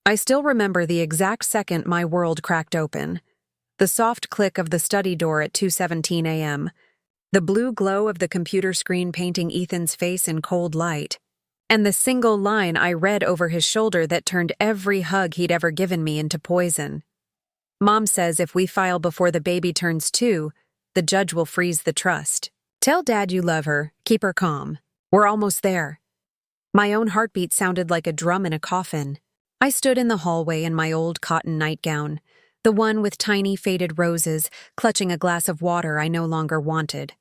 I still remember the exact second my world cracked open. The soft click of the study door at 2:17 a.m., the blue glow of the computer screen painting Ethan's face in cold light, and the single line I read over his shoulder that turned every hug he'd ever given me into poison. Mom says if we file before the baby turns 2, the judge will freeze the trust. Tell Dad you love her, keep her calm. We're almost there. My own heartbeat sounded like a drum in a coffin. I stood in the hallway in my old cotton nightgown, the one with tiny faded roses, clutching a glass of water I no longer wanted.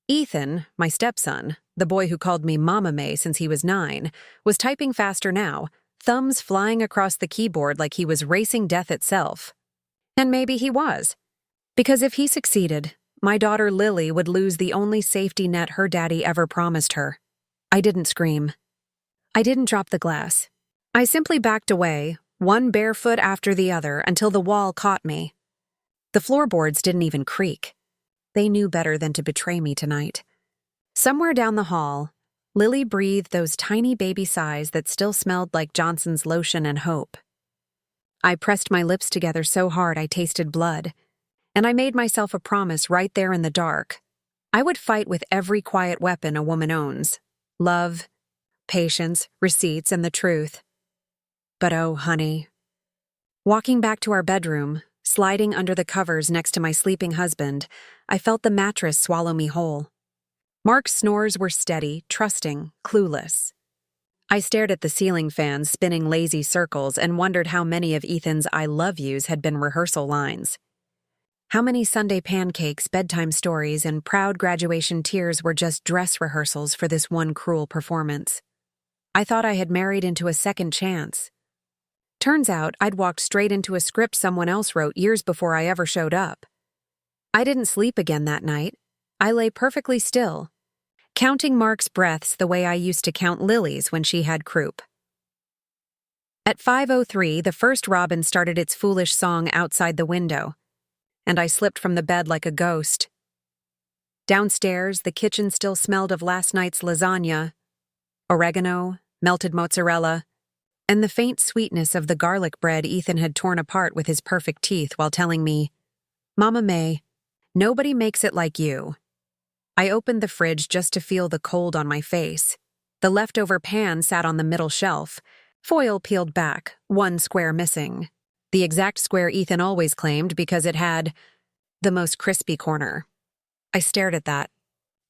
Ethan, my stepson, the boy who called me Mama May since he was 9, was typing faster now, thumbs flying across the keyboard like he was racing death itself. And maybe he was. Because if he succeeded, my daughter Lily would lose the only safety net her daddy ever promised her. I didn't scream. I didn't drop the glass. I simply backed away, one bare foot after the other, until the wall caught me. The floorboards didn't even creak. They knew better than to betray me tonight. Somewhere down the hall, Lily breathed those tiny baby sighs that still smelled like Johnson's lotion and hope. I pressed my lips together so hard I tasted blood, and I made myself a promise right there in the dark. I would fight with every quiet weapon a woman owns: love, patience, receipts, and the truth. But oh, honey. Walking back to our bedroom, sliding under the covers next to my sleeping husband, I felt the mattress swallow me whole. Mark's snores were steady, trusting, clueless. I stared at the ceiling fans spinning lazy circles and wondered how many of Ethan's I love yous had been rehearsal lines. How many Sunday pancakes, bedtime stories, and proud graduation tears were just dress rehearsals for this one cruel performance. I thought I had married into a second chance. Turns out I'd walked straight into a script someone else wrote years before I ever showed up. I didn't sleep again that night. I lay perfectly still, counting Mark's breaths the way I used to count Lily's when she had croup. At 5:03, the first robin started its foolish song outside the window, and I slipped from the bed like a ghost. Downstairs, the kitchen still smelled of last night's lasagna, oregano, melted mozzarella, and the faint sweetness of the garlic bread Ethan had torn apart with his perfect teeth while telling me, "Mama May, nobody makes it like you." I opened the fridge just to feel the cold on my face. The leftover pan sat on the middle shelf, foil peeled back, one square missing. The exact square Ethan always claimed because it had the most crispy corner. I stared at that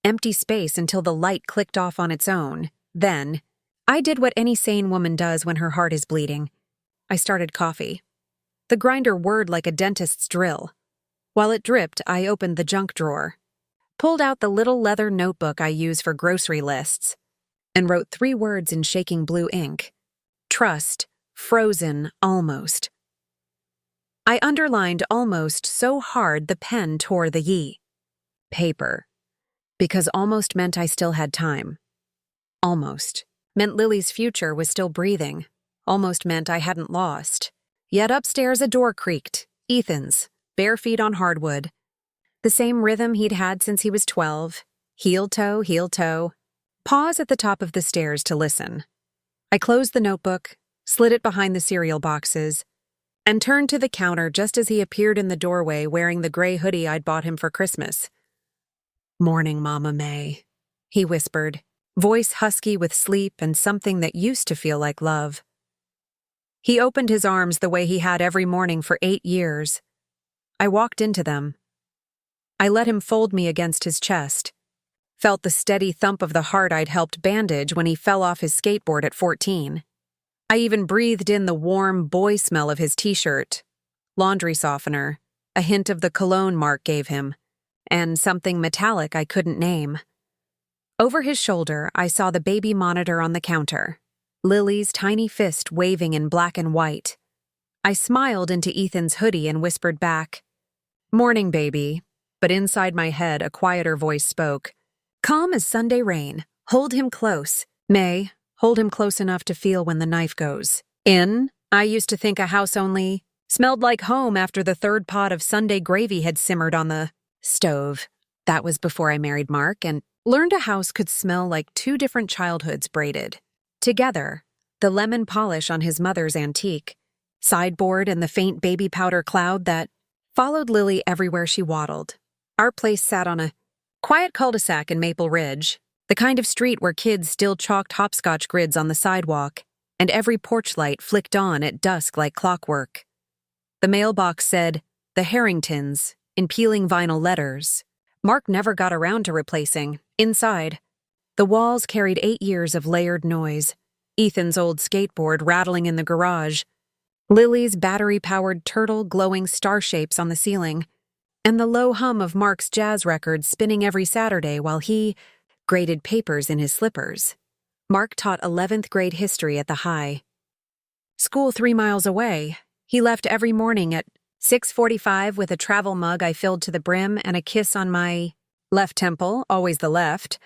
empty space until the light clicked off on its own. Then, I did what any sane woman does when her heart is bleeding. I started coffee. The grinder whirred like a dentist's drill. While it dripped, I opened the junk drawer, pulled out the little leather notebook I use for grocery lists, and wrote 3 words in shaking blue ink: trust, frozen, almost. I underlined almost so hard the pen tore the ye. Paper. Because almost meant I still had time. Almost meant Lily's future was still breathing. Almost meant I hadn't lost. Yet upstairs a door creaked. Ethan's, bare feet on hardwood. The same rhythm he'd had since he was 12. Heel toe, heel toe. Pause at the top of the stairs to listen. I closed the notebook, slid it behind the cereal boxes, and turned to the counter just as he appeared in the doorway wearing the gray hoodie I'd bought him for Christmas. "Morning, Mama May," he whispered, voice husky with sleep and something that used to feel like love. He opened his arms the way he had every morning for 8 years. I walked into them. I let him fold me against his chest, felt the steady thump of the heart I'd helped bandage when he fell off his skateboard at 14. I even breathed in the warm boy smell of his t-shirt, laundry softener, a hint of the cologne Mark gave him, and something metallic I couldn't name. Over his shoulder, I saw the baby monitor on the counter, Lily's tiny fist waving in black and white. I smiled into Ethan's hoodie and whispered back, "Morning, baby," but inside my head a quieter voice spoke, "Calm as Sunday rain. Hold him close. May, hold him close enough to feel when the knife goes in." I used to think a house only smelled like home after the 3rd pot of Sunday gravy had simmered on the stove. That was before I married Mark and learned a house could smell like 2 different childhoods braided together, the lemon polish on his mother's antique, sideboard and the faint baby powder cloud that followed Lily everywhere she waddled. Our place sat on a quiet cul-de-sac in Maple Ridge, the kind of street where kids still chalked hopscotch grids on the sidewalk, and every porch light flicked on at dusk like clockwork. The mailbox said, "The Harringtons," in peeling vinyl letters. Mark never got around to replacing. Inside, the walls carried 8 years of layered noise. Ethan's old skateboard rattling in the garage, Lily's battery-powered turtle glowing star shapes on the ceiling, and the low hum of Mark's jazz records spinning every Saturday while he graded papers in his slippers. Mark taught 11th grade history at the high school 3 miles away. He left every morning at 6:45 with a travel mug I filled to the brim and a kiss on my left temple, always the left,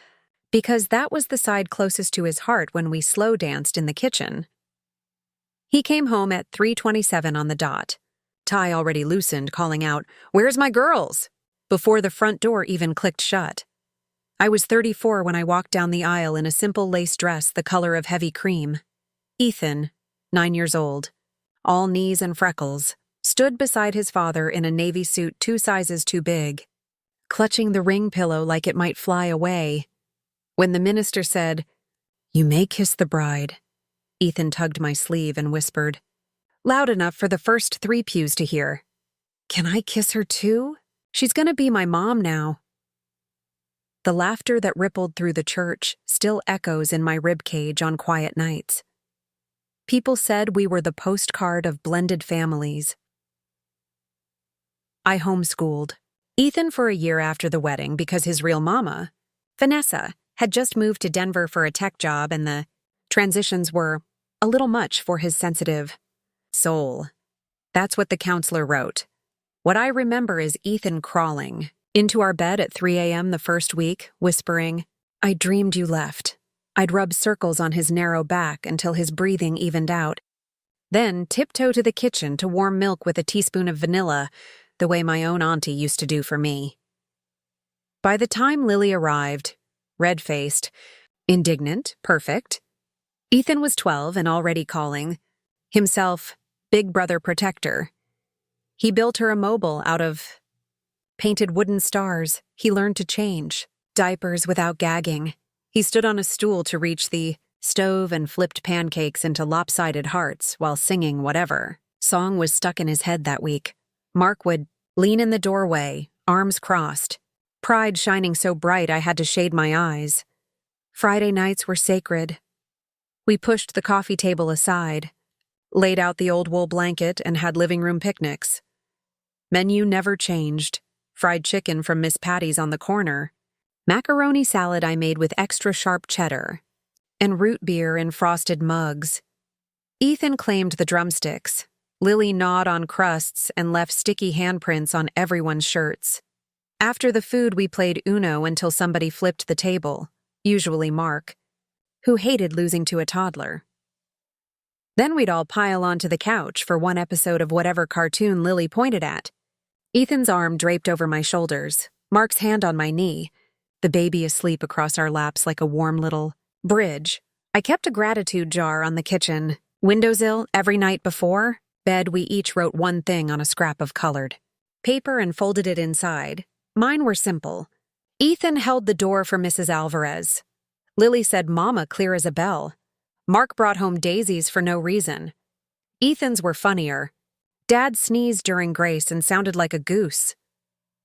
because that was the side closest to his heart when we slow danced in the kitchen. He came home at 3:27 on the dot, tie already loosened, calling out, "Where's my girls?" before the front door even clicked shut. I was 34 when I walked down the aisle in a simple lace dress the color of heavy cream. Ethan, 9 years old, all knees and freckles, stood beside his father in a navy suit 2 sizes too big, clutching the ring pillow like it might fly away. When the minister said, "You may kiss the bride," Ethan tugged my sleeve and whispered, loud enough for the first 3 pews to hear, "Can I kiss her too? She's gonna be my mom now." The laughter that rippled through the church still echoes in my ribcage on quiet nights. People said we were the postcard of blended families. I homeschooled Ethan for a year after the wedding because his real mama, Vanessa, had just moved to Denver for a tech job and the transitions were a little much for his sensitive soul. That's what the counselor wrote. What I remember is Ethan crawling into our bed at 3 a.m. the first week, whispering, "I dreamed you left." I'd rub circles on his narrow back until his breathing evened out. Then tiptoe to the kitchen to warm milk with a teaspoon of vanilla, the way my own auntie used to do for me. By the time Lily arrived, red-faced, indignant, perfect, Ethan was 12 and already calling himself Big Brother Protector. He built her a mobile out of painted wooden stars. He learned to change diapers without gagging. He stood on a stool to reach the stove and flipped pancakes into lopsided hearts while singing whatever song was stuck in his head that week. Mark would lean in the doorway, arms crossed, pride shining so bright I had to shade my eyes. Friday nights were sacred. We pushed the coffee table aside, laid out the old wool blanket, and had living room picnics. Menu never changed. Fried chicken from Miss Patty's on the corner, macaroni salad I made with extra sharp cheddar, and root beer in frosted mugs. Ethan claimed the drumsticks. Lily gnawed on crusts and left sticky handprints on everyone's shirts. After the food, we played Uno until somebody flipped the table, usually Mark, who hated losing to a toddler. Then we'd all pile onto the couch for one episode of whatever cartoon Lily pointed at. Ethan's arm draped over my shoulders, Mark's hand on my knee, the baby asleep across our laps like a warm little bridge. I kept a gratitude jar on the kitchen windowsill every night before bed. We each wrote one thing on a scrap of colored paper and folded it inside. Mine were simple. Ethan held the door for Mrs. Alvarez. Lily said "Mama" clear as a bell. Mark brought home daisies for no reason. Ethan's were funnier. Dad sneezed during grace and sounded like a goose.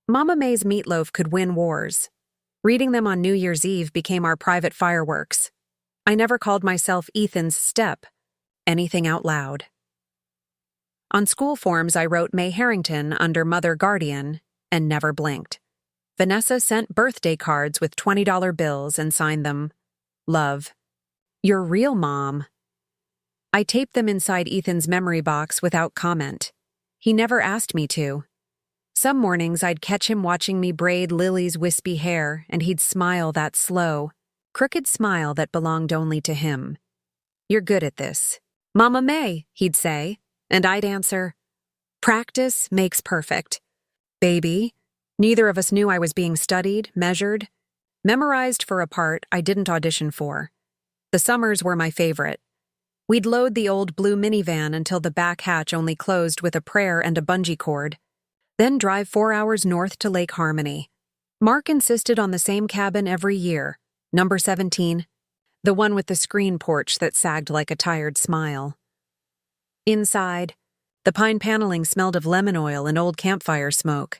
Mama May's meatloaf could win wars. Reading them on New Year's Eve became our private fireworks. I never called myself Ethan's step, anything out loud. On school forms, I wrote May Harrington under Mother Guardian and never blinked. Vanessa sent birthday cards with $20 bills and signed them, "Love. Your real mom." I taped them inside Ethan's memory box without comment. He never asked me to. Some mornings I'd catch him watching me braid Lily's wispy hair, and he'd smile that slow, crooked smile that belonged only to him. "You're good at this." "Mama May," he'd say, and I'd answer, "Practice makes perfect." Baby. Neither of us knew I was being studied, measured, memorized for a part I didn't audition for. The summers were my favorite. We'd load the old blue minivan until the back hatch only closed with a prayer and a bungee cord, then drive 4 hours north to Lake Harmony. Mark insisted on the same cabin every year, number 17, the one with the screen porch that sagged like a tired smile. Inside, the pine paneling smelled of lemon oil and old campfire smoke.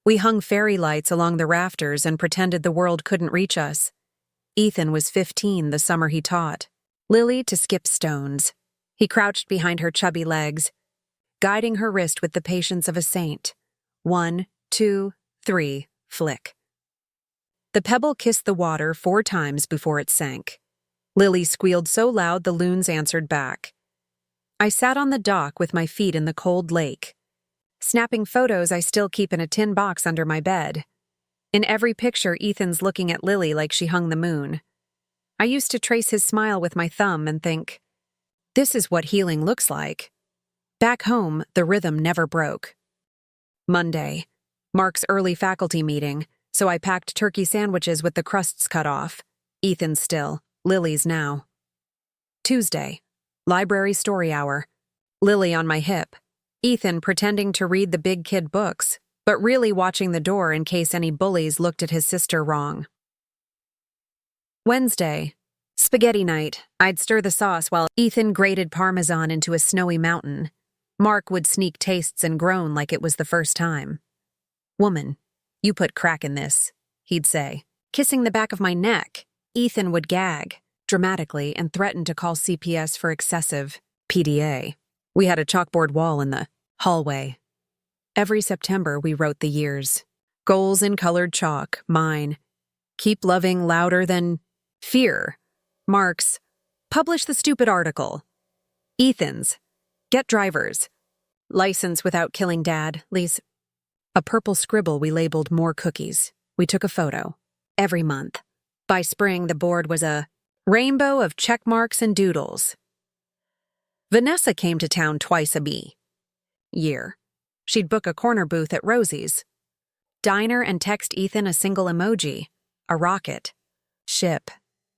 We hung fairy lights along the rafters and pretended the world couldn't reach us. Ethan was 15 the summer he taught Lily to skip stones. He crouched behind her chubby legs, guiding her wrist with the patience of a saint. 1, 2, 3, flick. The pebble kissed the water 4 times before it sank. Lily squealed so loud the loons answered back. I sat on the dock with my feet in the cold lake, snapping photos I still keep in a tin box under my bed. In every picture, Ethan's looking at Lily like she hung the moon. I used to trace his smile with my thumb and think, this is what healing looks like. Back home, the rhythm never broke. Monday, Mark's early faculty meeting, so I packed turkey sandwiches with the crusts cut off. Ethan's still, Lily's now. Tuesday, library story hour. Lily on my hip. Ethan pretending to read the big kid books, but really watching the door in case any bullies looked at his sister wrong. Wednesday, spaghetti night. I'd stir the sauce while Ethan grated Parmesan into a snowy mountain. Mark would sneak tastes and groan like it was the first time. Woman, you put crack in this, he'd say. Kissing the back of my neck, Ethan would gag, dramatically, and threaten to call CPS for excessive PDA. We had a chalkboard wall in the hallway. Every September, we wrote the years. Goals in colored chalk, mine. Keep loving louder than fear. Mark's, publish the stupid article. Ethan's, get drivers. License without killing dad, Lee's. A purple scribble we labeled more cookies. We took a photo. Every month. By spring, the board was a rainbow of check marks and doodles. Vanessa came to town twice a year. She'd book a corner booth at Rosie's. Diner and text Ethan a single emoji, a rocket. Ship.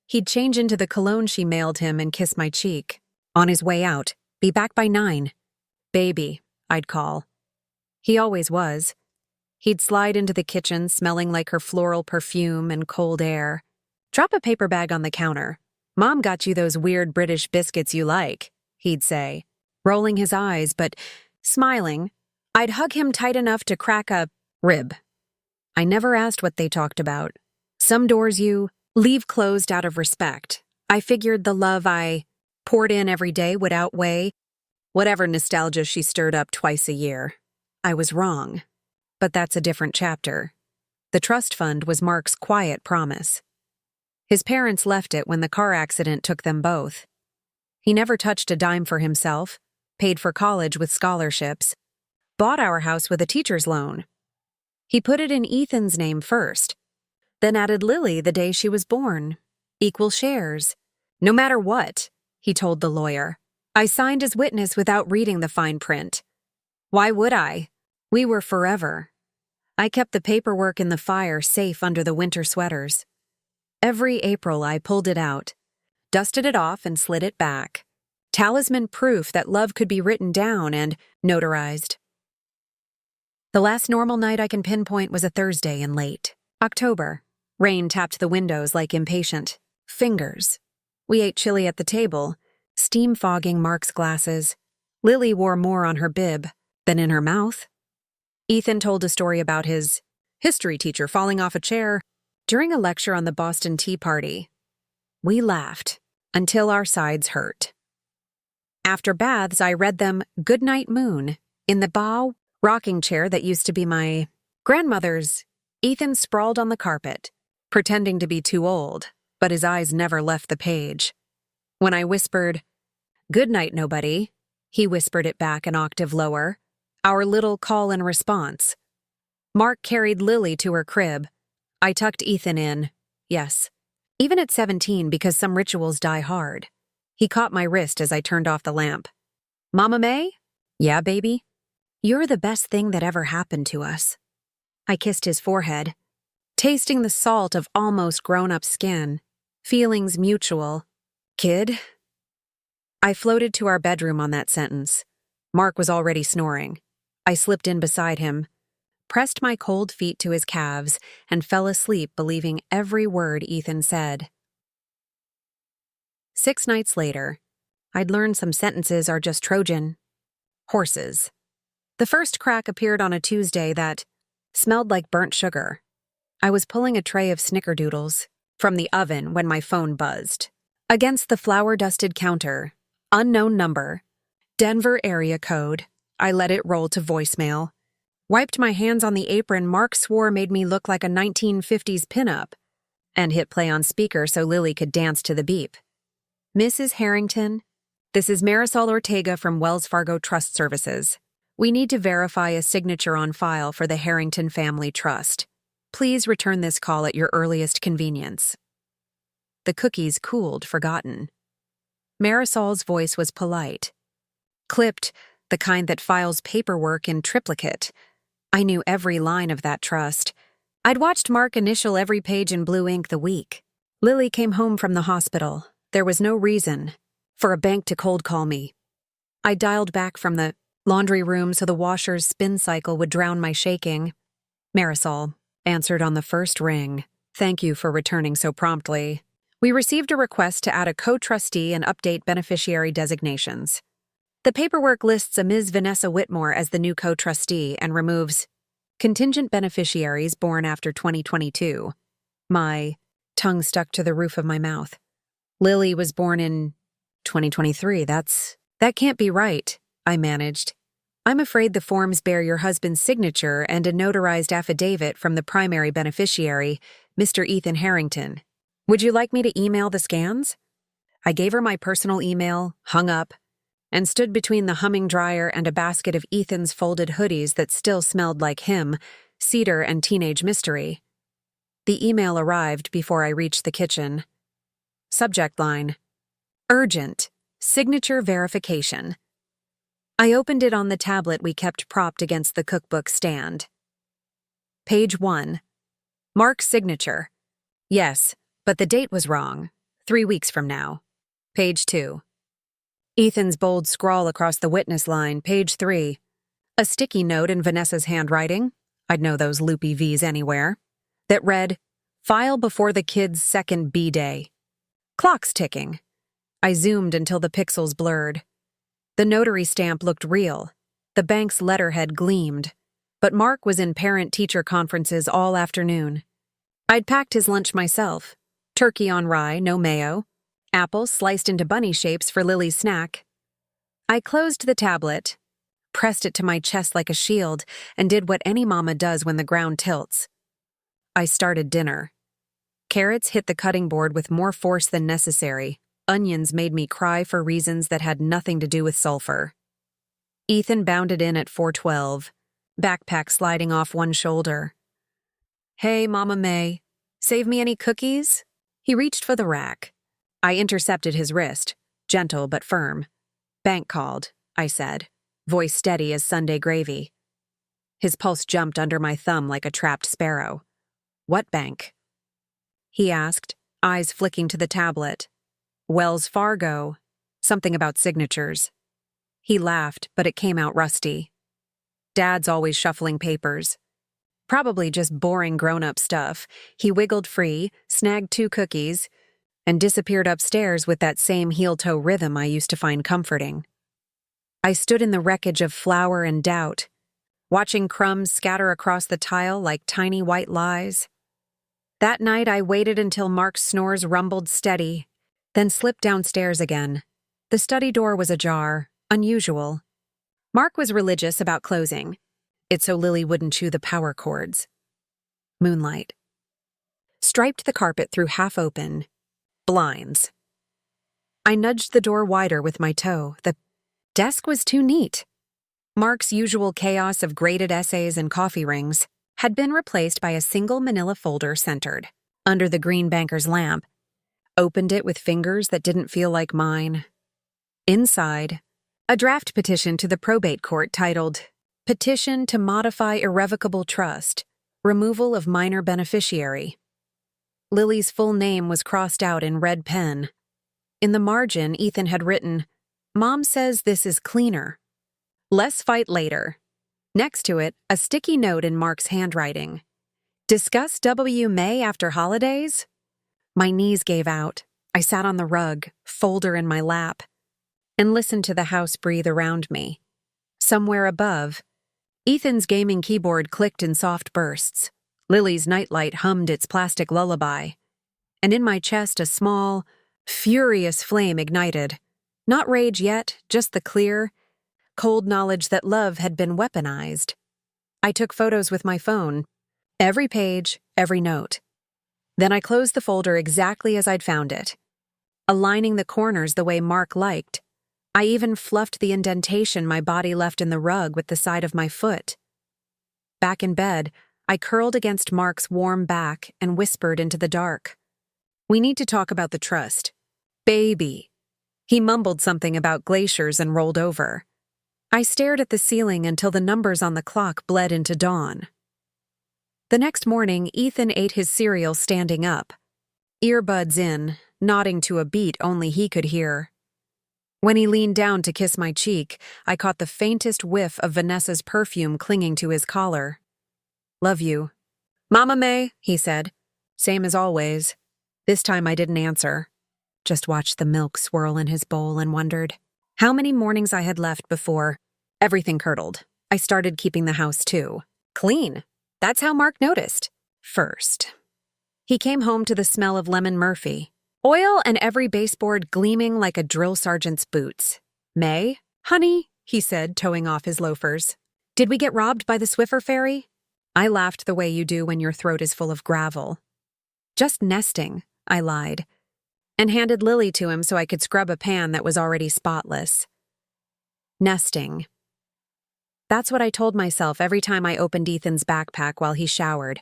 He'd change into the cologne she mailed him and kiss my cheek. On his way out, be back by 9. Baby, I'd call. He always was. He'd slide into the kitchen smelling like her floral perfume and cold air. Drop a paper bag on the counter. Mom got you those weird British biscuits you like, he'd say, rolling his eyes but smiling. I'd hug him tight enough to crack a rib. I never asked what they talked about. Some doors you leave closed out of respect. I figured the love I poured in every day would outweigh whatever nostalgia she stirred up twice a year. I was wrong. But that's a different chapter. The trust fund was Mark's quiet promise. His parents left it when the car accident took them both. He never touched a dime for himself, paid for college with scholarships, bought our house with a teacher's loan. He put it in Ethan's name first, then added Lily the day she was born. Equal shares. No matter what, he told the lawyer. I signed as witness without reading the fine print. Why would I? We were forever. I kept the paperwork in the fire safe under the winter sweaters. Every April I pulled it out, dusted it off and slid it back. Talisman proof that love could be written down and notarized. The last normal night I can pinpoint was a Thursday in late October. Rain tapped the windows like impatient fingers. We ate chili at the table, steam fogging Mark's glasses. Lily wore more on her bib than in her mouth. Ethan told a story about his history teacher falling off a chair during a lecture on the Boston Tea Party. We laughed until our sides hurt. After baths, I read them Goodnight Moon in the bow rocking chair that used to be my grandmother's. Ethan sprawled on the carpet, pretending to be too old, but his eyes never left the page. When I whispered, "Good night, nobody," he whispered it back an octave lower, our little call and response. Mark carried Lily to her crib. I tucked Ethan in. Yes, even at 17 because some rituals die hard. He caught my wrist as I turned off the lamp. "Mama May?" "Yeah, baby?" "You're the best thing that ever happened to us." I kissed his forehead, tasting the salt of almost grown-up skin. Feelings mutual. "Kid?" I floated to our bedroom on that sentence. Mark was already snoring. I slipped in beside him, pressed my cold feet to his calves, and fell asleep believing every word Ethan said. 6 nights later, I'd learned some sentences are just Trojan horses. The first crack appeared on a Tuesday that smelled like burnt sugar. I was pulling a tray of snickerdoodles from the oven when my phone buzzed. Against the flour-dusted counter, unknown number, Denver area code. I let it roll to voicemail. Wiped my hands on the apron Mark swore made me look like a 1950s pinup, and hit play on speaker so Lily could dance to the beep. Mrs. Harrington, this is Marisol Ortega from Wells Fargo Trust Services. We need to verify a signature on file for the Harrington Family Trust. Please return this call at your earliest convenience. The cookies cooled, forgotten. Marisol's voice was polite. Clipped, the kind that files paperwork in triplicate. I knew every line of that trust. I'd watched Mark initial every page in blue ink the week. Lily came home from the hospital. There was no reason for a bank to cold call me. I dialed back from the laundry room so the washer's spin cycle would drown my shaking. Marisol answered on the first ring. Thank you for returning so promptly. We received a request to add a co-trustee and update beneficiary designations. The paperwork lists a Ms. Vanessa Whitmore as the new co-trustee and removes contingent beneficiaries born after 2022. My tongue stuck to the roof of my mouth. Lily was born in 2023. That can't be right, I managed. I'm afraid the forms bear your husband's signature and a notarized affidavit from the primary beneficiary, Mr. Ethan Harrington. Would you like me to email the scans? I gave her my personal email, hung up, and stood between the humming dryer and a basket of Ethan's folded hoodies that still smelled like him, cedar and teenage mystery. The email arrived before I reached the kitchen. Subject line: Urgent. Signature verification. I opened it on the tablet we kept propped against the cookbook stand. Page 1. Mark's signature. Yes, but the date was wrong. 3 weeks from now. Page 2. Ethan's bold scrawl across the witness line. Page 3. A sticky note in Vanessa's handwriting. I'd know those loopy V's anywhere. That read, File before the kid's second B-day. Clock's ticking. I zoomed until the pixels blurred. The notary stamp looked real. The bank's letterhead gleamed. But Mark was in parent-teacher conferences all afternoon. I'd packed his lunch myself. Turkey on rye, no mayo. Apples sliced into bunny shapes for Lily's snack. I closed the tablet, pressed it to my chest like a shield, and did what any mama does when the ground tilts. I started dinner. Carrots hit the cutting board with more force than necessary. Onions made me cry for reasons that had nothing to do with sulfur. Ethan bounded in at 4:12, backpack sliding off one shoulder. Hey, Mama May, save me any cookies? He reached for the rack. I intercepted his wrist, gentle but firm. Bank called, I said, voice steady as Sunday gravy. His pulse jumped under my thumb like a trapped sparrow. What bank? He asked, eyes flicking to the tablet. Wells Fargo. Something about signatures. He laughed, but it came out rusty. Dad's always shuffling papers. Probably just boring grown-up stuff. He wiggled free, snagged 2 cookies, and disappeared upstairs with that same heel-toe rhythm I used to find comforting. I stood in the wreckage of flour and doubt, watching crumbs scatter across the tile like tiny white lies. That night I waited until Mark's snores rumbled steady, then slipped downstairs again. The study door was ajar, unusual. Mark was religious about closing it so Lily wouldn't chew the power cords. Moonlight striped the carpet through half-open blinds. I nudged the door wider with my toe. The desk was too neat. Mark's usual chaos of graded essays and coffee rings had been replaced by a single manila folder centered under the green banker's lamp. Opened it with fingers that didn't feel like mine. Inside, a draft petition to the probate court titled, Petition to Modify Irrevocable Trust, Removal of Minor Beneficiary. Lily's full name was crossed out in red pen. In the margin, Ethan had written, Mom says this is cleaner. Less fight later. Next to it, a sticky note in Mark's handwriting. Discuss W. May after holidays? My knees gave out. I sat on the rug, folder in my lap, and listened to the house breathe around me. Somewhere above, Ethan's gaming keyboard clicked in soft bursts. Lily's nightlight hummed its plastic lullaby. And in my chest, a small, furious flame ignited. Not rage yet, just the clear, cold knowledge that love had been weaponized. I took photos with my phone. Every page, every note. Then I closed the folder exactly as I'd found it, aligning the corners the way Mark liked. I even fluffed the indentation my body left in the rug with the side of my foot. Back in bed, I curled against Mark's warm back and whispered into the dark. We need to talk about the trust. Baby. He mumbled something about glaciers and rolled over. I stared at the ceiling until the numbers on the clock bled into dawn. The next morning, Ethan ate his cereal standing up, earbuds in, nodding to a beat only he could hear. When he leaned down to kiss my cheek, I caught the faintest whiff of Vanessa's perfume clinging to his collar. Love you. Mama May, he said. Same as always. This time I didn't answer. Just watched the milk swirl in his bowl and wondered how many mornings I had left before everything curdled. I started keeping the house too. Clean. That's how Mark noticed. First. He came home to the smell of lemon Murphy. Oil and every baseboard gleaming like a drill sergeant's boots. May? Honey, he said, toeing off his loafers. Did we get robbed by the Swiffer ferry? I laughed the way you do when your throat is full of gravel. Just nesting, I lied, and handed Lily to him so I could scrub a pan that was already spotless. Nesting. That's what I told myself every time I opened Ethan's backpack while he showered.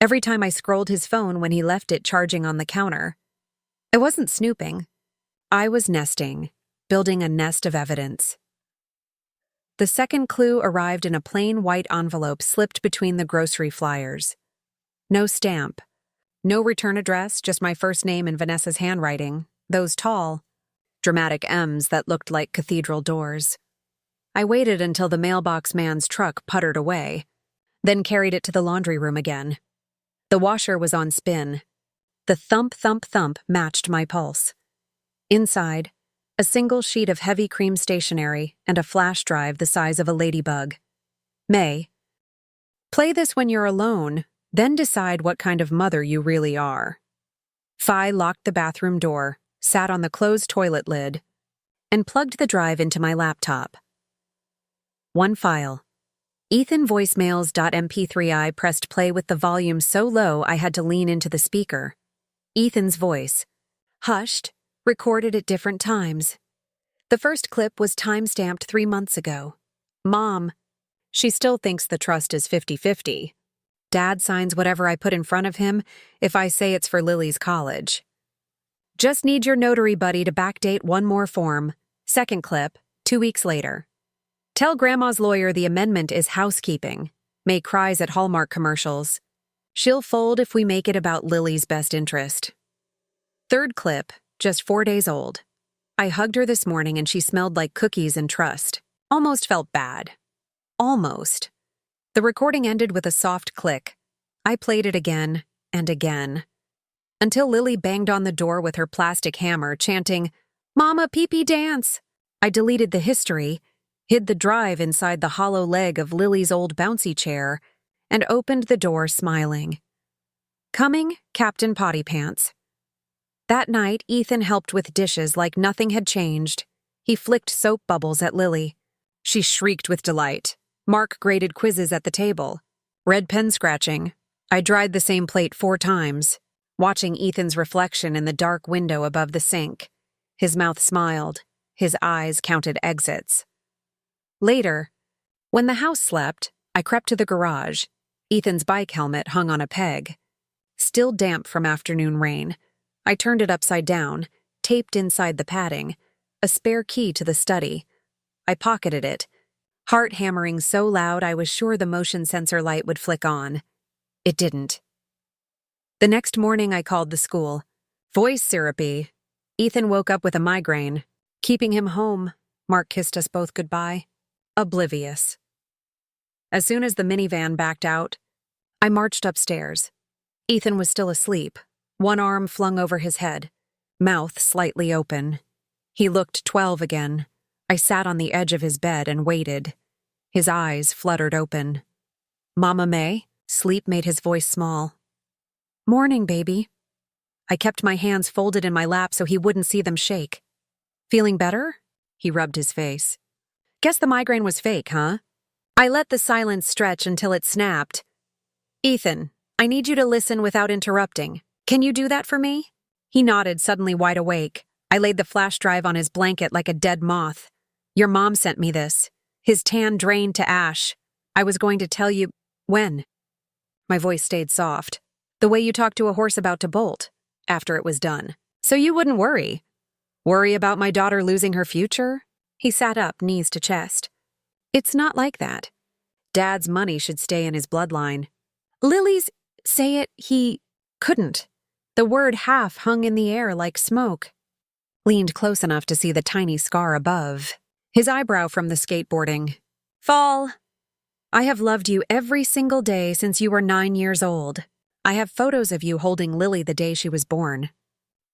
Every time I scrolled his phone when he left it charging on the counter. I wasn't snooping. I was nesting, building a nest of evidence. The second clue arrived in a plain white envelope slipped between the grocery flyers. No stamp. No return address, just my first name in Vanessa's handwriting, those tall, dramatic M's that looked like cathedral doors. I waited until the mailbox man's truck puttered away, then carried it to the laundry room again. The washer was on spin. The thump, thump, thump matched my pulse. Inside, a single sheet of heavy cream stationery and a flash drive the size of a ladybug. May. Play this when you're alone, then decide what kind of mother you really are. Phi locked the bathroom door, sat on the closed toilet lid, and plugged the drive into my laptop. One file. Ethan voicemails.mp3. I pressed play with the volume so low I had to lean into the speaker. Ethan's voice. Hushed, recorded at different times. The first clip was time-stamped 3 months ago. Mom. She still thinks the trust is 50-50. Dad signs whatever I put in front of him if I say it's for Lily's college. Just need your notary buddy to backdate one more form. Second clip, 2 weeks later. Tell Grandma's lawyer the amendment is housekeeping. May cries at Hallmark commercials. She'll fold if we make it about Lily's best interest. Third clip, just 4 days old. I hugged her this morning and she smelled like cookies and trust. Almost felt bad. Almost. The recording ended with a soft click. I played it again and again. Until Lily banged on the door with her plastic hammer, chanting, Mama, pee-pee dance. I deleted the history, hid the drive inside the hollow leg of Lily's old bouncy chair, and opened the door smiling. Coming, Captain Potty Pants. That night, Ethan helped with dishes like nothing had changed. He flicked soap bubbles at Lily. She shrieked with delight. Mark graded quizzes at the table. Red pen scratching. I dried the same plate 4 times, watching Ethan's reflection in the dark window above the sink. His mouth smiled. His eyes counted exits. Later, when the house slept, I crept to the garage. Ethan's bike helmet hung on a peg. Still damp from afternoon rain. I turned it upside down, taped inside the padding, a spare key to the study. I pocketed it, heart hammering so loud I was sure the motion sensor light would flick on. It didn't. The next morning I called the school. Voice syrupy. Ethan woke up with a migraine. Keeping him home Mark kissed us both goodbye, oblivious. As soon as the minivan backed out, I marched upstairs. Ethan was still asleep, one arm flung over his head, mouth slightly open. He looked 12 again. I sat on the edge of his bed and waited. His eyes fluttered open. "Mama May?" Sleep made his voice small. "Morning, baby." I kept my hands folded in my lap so he wouldn't see them shake. "Feeling better?" He rubbed his face. "Guess the migraine was fake, huh?" I let the silence stretch until it snapped. "Ethan, I need you to listen without interrupting. Can you do that for me?" He nodded, suddenly wide awake. I laid the flash drive on his blanket like a dead moth. "Your mom sent me this." His tan drained to ash. "I was going to tell you—" "When?" My voice stayed soft. "The way you talk to a horse about to bolt," after it was done. "So you wouldn't worry." "Worry about my daughter losing her future?" He sat up, knees to chest. "It's not like that. Dad's money should stay in his bloodline." "Lily's— say it— he— couldn't." The word half hung in the air like smoke. Leaned close enough to see the tiny scar above. His eyebrow from the skateboarding. "Fall. I have loved you every single day since you were 9 years old. I have photos of you holding Lily the day she was born.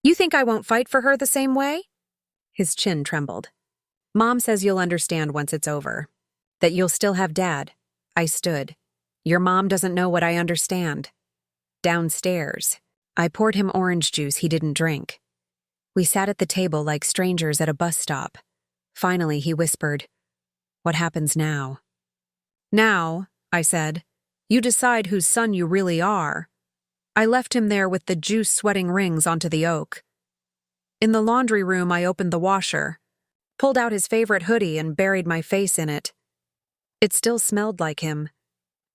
You think I won't fight for her the same way?" His chin trembled. "Mom says you'll understand once it's over. That you'll still have Dad." I stood. "Your mom doesn't know what I understand." Downstairs, I poured him orange juice he didn't drink. We sat at the table like strangers at a bus stop. Finally, he whispered, "What happens now?" "Now," I said, "you decide whose son you really are." I left him there with the juice-sweating rings onto the oak. In the laundry room, I opened the washer, pulled out his favorite hoodie and buried my face in it. It still smelled like him.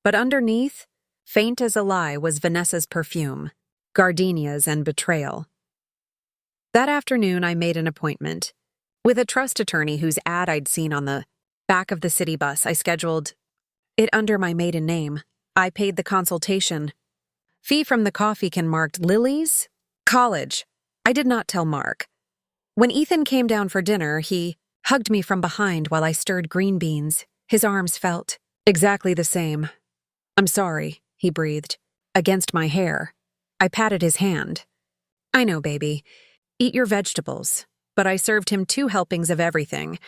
But underneath, faint as a lie, was Vanessa's perfume, gardenias and betrayal. That afternoon, I made an appointment. With a trust attorney whose ad I'd seen on the back of the city bus. I scheduled it under my maiden name. I paid the consultation. Fee from the coffee can marked Lily's college. I did not tell Mark. When Ethan came down for dinner, he hugged me from behind while I stirred green beans. His arms felt exactly the same. "I'm sorry," he breathed, against my hair. I patted his hand. "I know, baby. Eat your vegetables." But I served him 2 helpings of everything,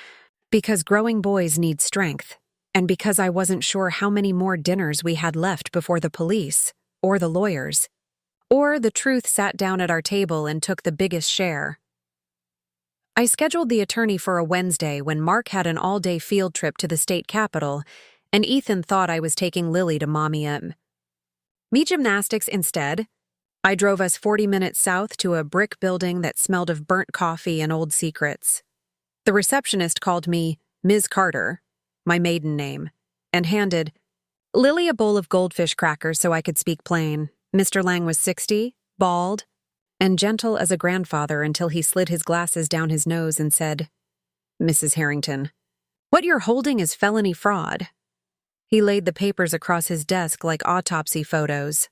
because growing boys need strength, and because I wasn't sure how many more dinners we had left before the police, or the lawyers, or the truth sat down at our table and took the biggest share. I scheduled the attorney for a Wednesday when Mark had an all-day field trip to the state capitol, and Ethan thought I was taking Lily to Mommy Me gymnastics instead. I drove us 40 minutes south to a brick building that smelled of burnt coffee and old secrets. The receptionist called me Ms. Carter, my maiden name, and handed Lily a bowl of goldfish crackers so I could speak plain. Mr. Lang was 60, bald, and gentle as a grandfather until he slid his glasses down his nose and said, "Mrs. Harrington, what you're holding is felony fraud." He laid the papers across his desk like autopsy photos.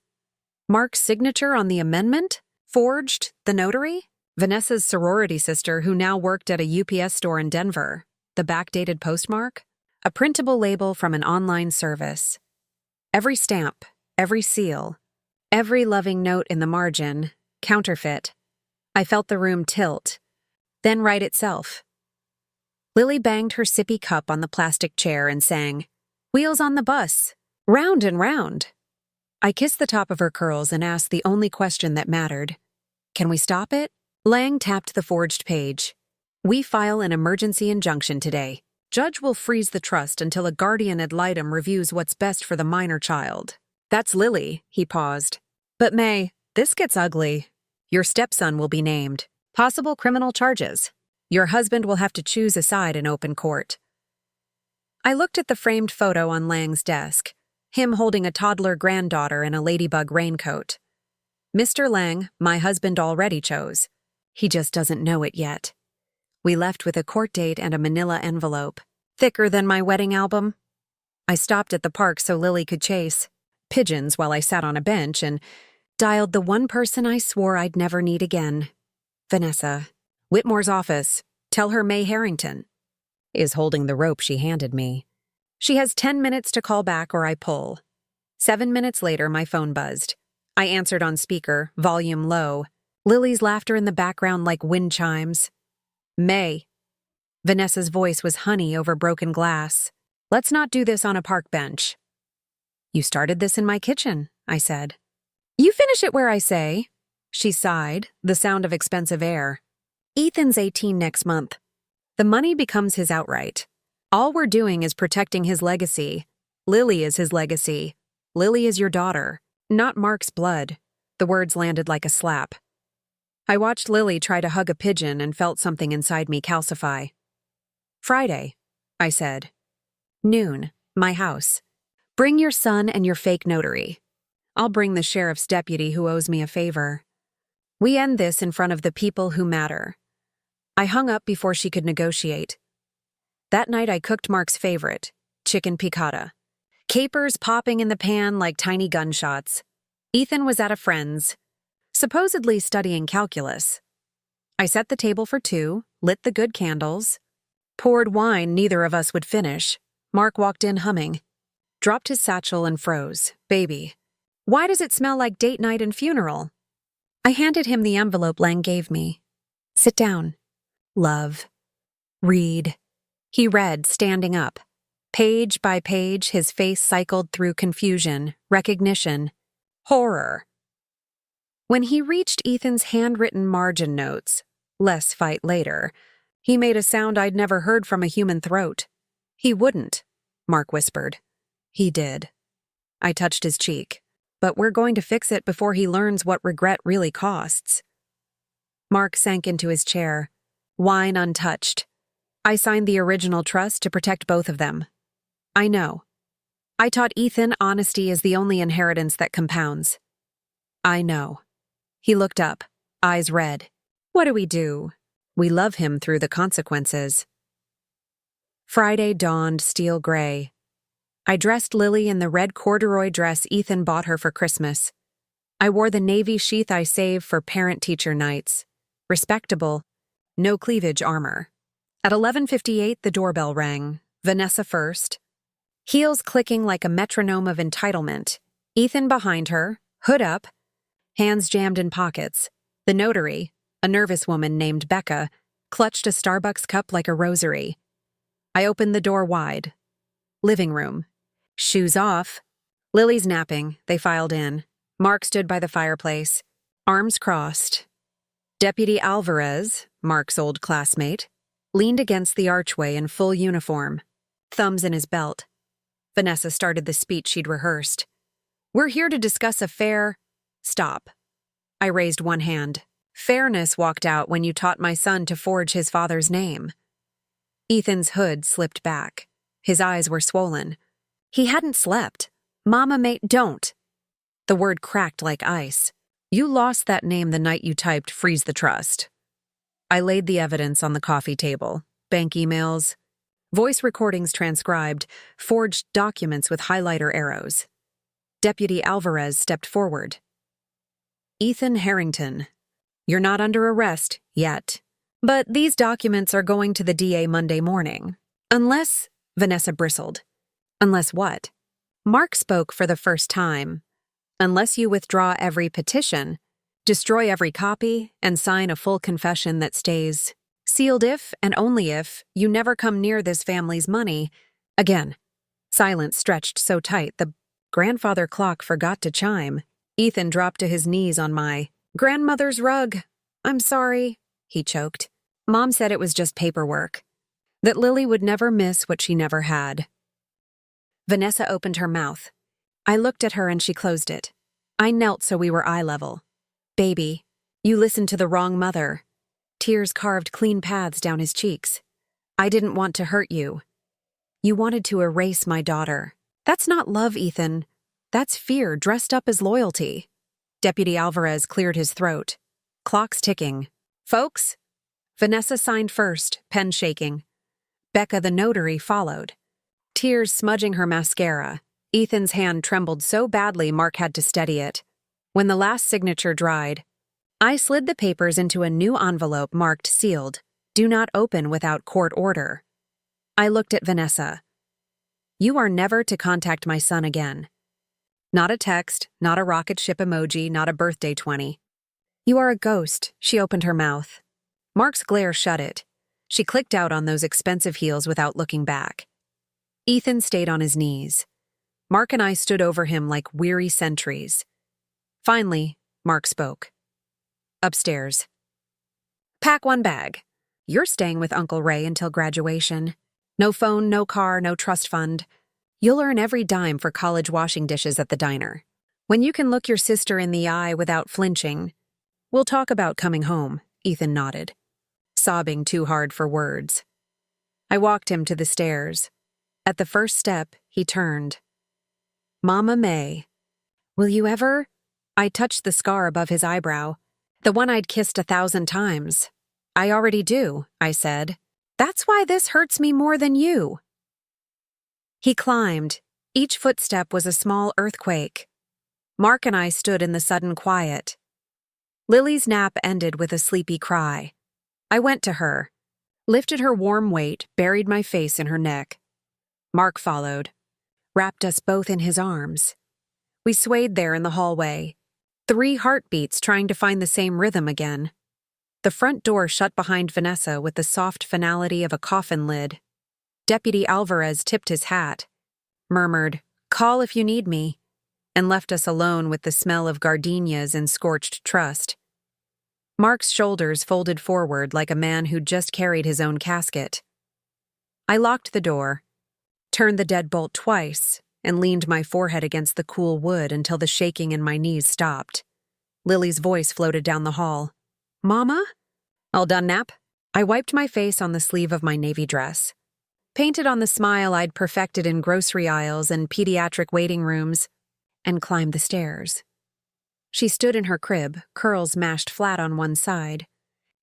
Mark's signature on the amendment? Forged? The notary? Vanessa's sorority sister who now worked at a UPS store in Denver. The backdated postmark? A printable label from an online service. Every stamp, every seal, every loving note in the margin, counterfeit. I felt the room tilt, then right itself. Lily banged her sippy cup on the plastic chair and sang, "Wheels on the bus, round and round." I kissed the top of her curls and asked the only question that mattered. "Can we stop it?" Lang tapped the forged page. "We file an emergency injunction today. Judge will freeze the trust until a guardian ad litem reviews what's best for the minor child." "That's Lily," he paused. "But May, this gets ugly. Your stepson will be named. Possible criminal charges. Your husband will have to choose a side in open court." I looked at the framed photo on Lang's desk, him holding a toddler granddaughter in a ladybug raincoat. Mr. Lang, my husband already chose. He just doesn't know it yet. We left with a court date and a manila envelope, thicker than my wedding album. I stopped at the park so Lily could chase pigeons while I sat on a bench and dialed the one person I swore I'd never need again. Vanessa. "Whitmore's office. Tell her May Harrington." is holding the rope she handed me. She has 10 minutes to call back or I pull. 7 minutes later, my phone buzzed. I answered on speaker, volume low. Lily's laughter in the background like wind chimes. May. Vanessa's voice was honey over broken glass. Let's not do this on a park bench. You started this in my kitchen, I said. You finish it where I say. She sighed, the sound of expensive air. Ethan's 18 next month. The money becomes his outright. All we're doing is protecting his legacy. Lily is his legacy. Lily is your daughter, not Mark's blood. The words landed like a slap. I watched Lily try to hug a pigeon and felt something inside me calcify. Friday, I said. Noon, my house. Bring your son and your fake notary. I'll bring the sheriff's deputy who owes me a favor. We end this in front of the people who matter. I hung up before she could negotiate. That night I cooked Mark's favorite, chicken piccata. Capers popping in the pan like tiny gunshots. Ethan was at a friend's, supposedly studying calculus. I set the table for two, lit the good candles, poured wine neither of us would finish. Mark walked in humming, dropped his satchel and froze. Baby, why does it smell like date night and funeral? I handed him the envelope Lang gave me. Sit down. Love. Read. He read, standing up. Page by page, his face cycled through confusion, recognition, horror. When he reached Ethan's handwritten margin notes, less fight later, he made a sound I'd never heard from a human throat. He wouldn't, Mark whispered. He did. I touched his cheek. But we're going to fix it before he learns what regret really costs. Mark sank into his chair, wine untouched. I signed the original trust to protect both of them. I know. I taught Ethan honesty is the only inheritance that compounds. I know. He looked up, eyes red. What do we do? We love him through the consequences. Friday dawned steel gray. I dressed Lily in the red corduroy dress Ethan bought her for Christmas. I wore the navy sheath I saved for parent-teacher nights. Respectable, no cleavage armor. At 11:58, the doorbell rang. Vanessa first. Heels clicking like a metronome of entitlement. Ethan behind her, hood up, hands jammed in pockets. The notary, a nervous woman named Becca, clutched a Starbucks cup like a rosary. I opened the door wide. Living room. Shoes off. Lily's napping. They filed in. Mark stood by the fireplace, arms crossed. Deputy Alvarez, Mark's old classmate, leaned against the archway in full uniform, thumbs in his belt. Vanessa started the speech she'd rehearsed. We're here to discuss a fair... Stop. I raised one hand. Fairness walked out when you taught my son to forge his father's name. Ethan's hood slipped back. His eyes were swollen. He hadn't slept. Mama don't. The word cracked like ice. You lost that name the night you typed freeze the trust. I laid the evidence on the coffee table. Bank emails, voice recordings transcribed, forged documents with highlighter arrows. Deputy Alvarez stepped forward. Ethan Harrington, you're not under arrest yet. But these documents are going to the DA Monday morning. Unless... Vanessa bristled. Unless what? Mark spoke for the first time. Unless you withdraw every petition, destroy every copy, and sign a full confession that stays sealed if and only if you never come near this family's money again. Silence stretched so tight the grandfather clock forgot to chime. Ethan dropped to his knees on my grandmother's rug. I'm sorry, he choked. Mom said it was just paperwork. That Lily would never miss what she never had. Vanessa opened her mouth. I looked at her and she closed it. I knelt so we were eye level. Baby, you listened to the wrong mother. Tears carved clean paths down his cheeks. I didn't want to hurt you. You wanted to erase my daughter. That's not love, Ethan. That's fear dressed up as loyalty. Deputy Alvarez cleared his throat. Clock's ticking. Folks? Vanessa signed first, pen shaking. Becca the notary followed. Tears smudging her mascara. Ethan's hand trembled so badly Mark had to steady it. When the last signature dried, I slid the papers into a new envelope marked sealed. Do not open without court order. I looked at Vanessa. You are never to contact my son again. Not a text, not a rocket ship emoji, not a birthday 20. You are a ghost, she opened her mouth. Mark's glare shut it. She clicked out on those expensive heels without looking back. Ethan stayed on his knees. Mark and I stood over him like weary sentries. Finally, Mark spoke. Upstairs. Pack one bag. You're staying with Uncle Ray until graduation. No phone, no car, no trust fund. You'll earn every dime for college washing dishes at the diner. When you can look your sister in the eye without flinching, we'll talk about coming home, Ethan nodded, sobbing too hard for words. I walked him to the stairs. At the first step, he turned. Mama May, will you ever? I touched the scar above his eyebrow, the one I'd kissed 1,000 times. I already do, I said. That's why this hurts me more than you. He climbed. Each footstep was a small earthquake. Mark and I stood in the sudden quiet. Lily's nap ended with a sleepy cry. I went to her, lifted her warm weight, buried my face in her neck. Mark followed, wrapped us both in his arms. We swayed there in the hallway, 3 heartbeats trying to find the same rhythm again. The front door shut behind Vanessa with the soft finality of a coffin lid. Deputy Alvarez tipped his hat, murmured, "Call if you need me," and left us alone with the smell of gardenias and scorched trust. Mark's shoulders folded forward like a man who'd just carried his own casket. I locked the door, turned the deadbolt twice, and leaned my forehead against the cool wood until the shaking in my knees stopped. Lily's voice floated down the hall. Mama? All done, nap? I wiped my face on the sleeve of my navy dress, painted on the smile I'd perfected in grocery aisles and pediatric waiting rooms, and climbed the stairs. She stood in her crib, curls mashed flat on one side.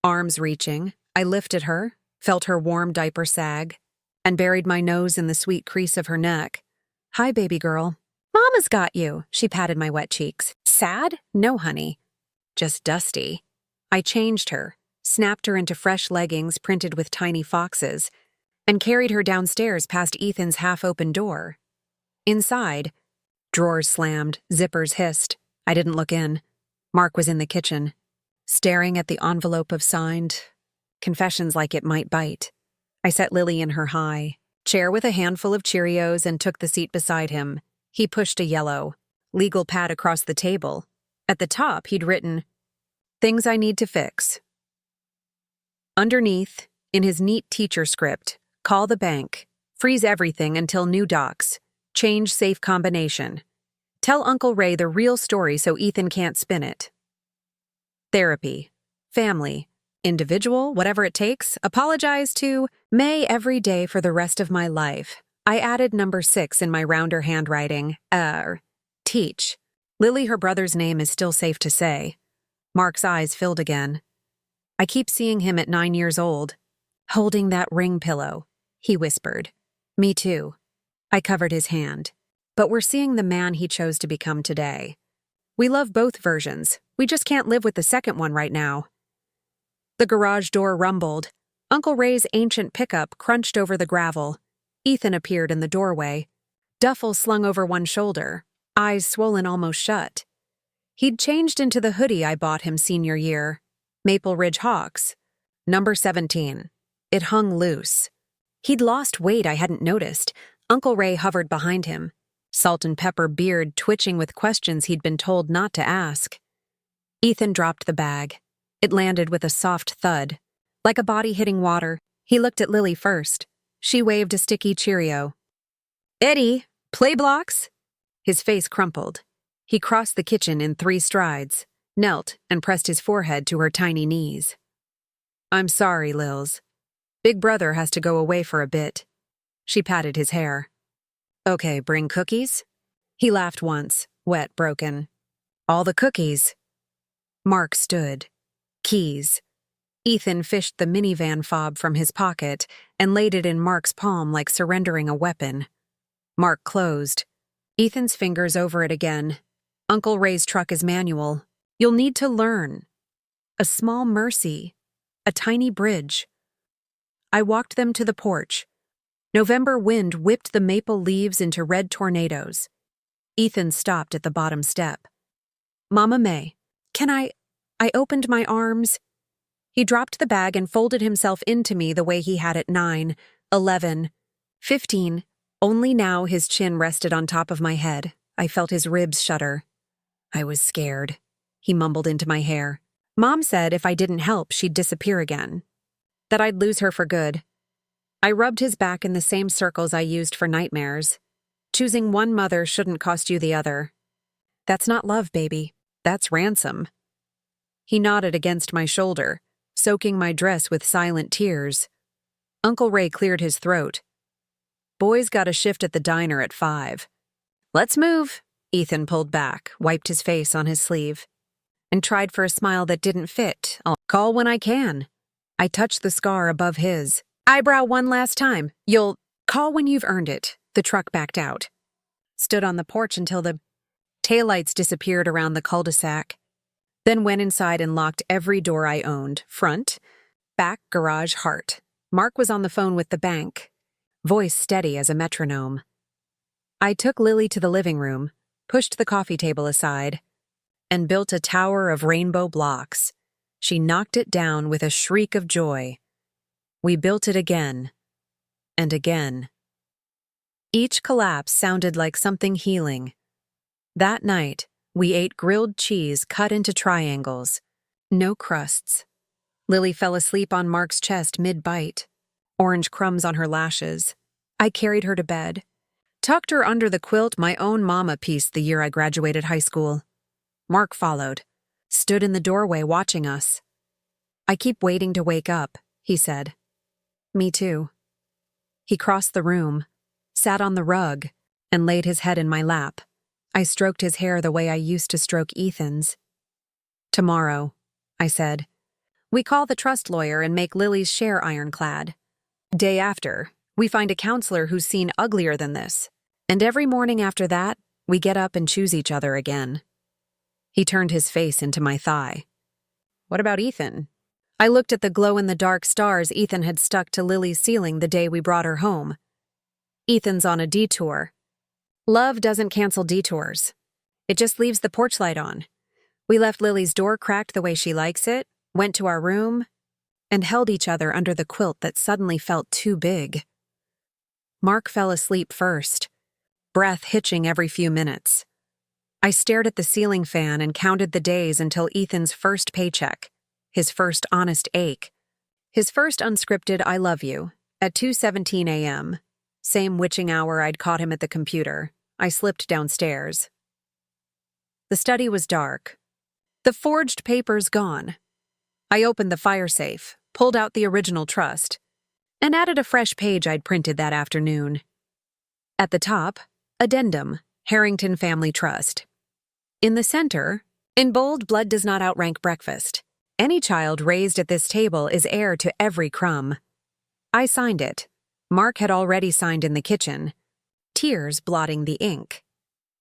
Arms reaching, I lifted her, felt her warm diaper sag, and buried my nose in the sweet crease of her neck. Hi, baby girl. Mama's got you, she patted my wet cheeks. Sad? No, honey. Just dusty. I changed her, snapped her into fresh leggings printed with tiny foxes, and carried her downstairs past Ethan's half-open door. Inside, drawers slammed, zippers hissed. I didn't look in. Mark was in the kitchen, staring at the envelope of signed confessions like it might bite. I set Lily in her high chair with a handful of Cheerios and took the seat beside him. He pushed a yellow legal pad across the table. At the top, he'd written, "Things I need to fix." Underneath, in his neat teacher script, "Call the bank. Freeze everything until new docs. Change safe combination. Tell Uncle Ray the real story so Ethan can't spin it. Therapy. Family. Individual, whatever it takes. Apologize to May every day for the rest of my life." I added number 6 in my rounder handwriting. Teach. Lily, her brother's name, is still safe to say. Mark's eyes filled again. I keep seeing him at 9 years old, holding that ring pillow, he whispered. Me too. I covered his hand. But we're seeing the man he chose to become today. We love both versions. We just can't live with the second one right now. The garage door rumbled. Uncle Ray's ancient pickup crunched over the gravel. Ethan appeared in the doorway, duffel slung over one shoulder, eyes swollen almost shut. He'd changed into the hoodie I bought him senior year. Maple Ridge Hawks. Number 17. It hung loose. He'd lost weight I hadn't noticed. Uncle Ray hovered behind him, salt and pepper beard twitching with questions he'd been told not to ask. Ethan dropped the bag. It landed with a soft thud. Like a body hitting water, he looked at Lily first. She waved a sticky Cheerio. "Eddie, play blocks?" His face crumpled. He crossed the kitchen in 3 strides, knelt, and pressed his forehead to her tiny knees. "I'm sorry, Lils. Big brother has to go away for a bit." She patted his hair. "Okay, bring cookies?" He laughed once, wet, broken. "All the cookies." Mark stood. Keys. Ethan fished the minivan fob from his pocket and laid it in Mark's palm like surrendering a weapon. Mark closed. Ethan's fingers over it again. "Uncle Ray's truck is manual. You'll need to learn. A small mercy. A tiny bridge." I walked them to the porch, November wind whipped the maple leaves into red tornadoes. Ethan stopped at the bottom step. "Mama May, can I opened my arms." He dropped the bag and folded himself into me the way he had at 9, 11, 15. Only now his chin rested on top of my head. I felt his ribs shudder. "I was scared," he mumbled into my hair. "Mom said if I didn't help, she'd disappear again. That I'd lose her for good." I rubbed his back in the same circles I used for nightmares. Choosing one mother shouldn't cost you the other. "That's not love, baby. That's ransom." He nodded against my shoulder, soaking my dress with silent tears. Uncle Ray cleared his throat. "Boys got a shift at the diner at 5. "Let's move." Ethan pulled back, wiped his face on his sleeve, and tried for a smile that didn't fit. "I'll call when I can." I touched the scar above his. "Eyebrow one last time. You'll call when you've earned it." The truck backed out. Stood on the porch until the taillights disappeared around the cul-de-sac. Then went inside and locked every door I owned. Front, back, garage, heart. Mark was on the phone with the bank, voice steady as a metronome. I took Lily to the living room, pushed the coffee table aside, and built a tower of rainbow blocks. She knocked it down with a shriek of joy. We built it again, and again. Each collapse sounded like something healing. That night, we ate grilled cheese cut into triangles. No crusts. Lily fell asleep on Mark's chest mid-bite, orange crumbs on her lashes. I carried her to bed, tucked her under the quilt my own mama pieced the year I graduated high school. Mark followed, stood in the doorway watching us. "I keep waiting to wake up," he said. "Me too." He crossed the room, sat on the rug, and laid his head in my lap. I stroked his hair the way I used to stroke Ethan's. "Tomorrow," I said, "we call the trust lawyer and make Lily's share ironclad. Day after, we find a counselor who's seen uglier than this. And every morning after that, we get up and choose each other again." He turned his face into my thigh. "What about Ethan?" I looked at the glow-in-the-dark stars Ethan had stuck to Lily's ceiling the day we brought her home. "Ethan's on a detour." Love doesn't cancel detours. It just leaves the porch light on. We left Lily's door cracked the way she likes it, went to our room, and held each other under the quilt that suddenly felt too big. Mark fell asleep first, breath hitching every few minutes. I stared at the ceiling fan and counted the days until Ethan's first paycheck, his first honest ache, his first unscripted "I love you" at 2:17 a.m., same witching hour I'd caught him at the computer. I slipped downstairs. The study was dark. The forged papers gone. I opened the fire safe, pulled out the original trust, and added a fresh page I'd printed that afternoon. At the top, Addendum, Harrington Family Trust. In the center, in bold, blood does not outrank breakfast. Any child raised at this table is heir to every crumb. I signed it. Mark had already signed in the kitchen, tears blotting the ink.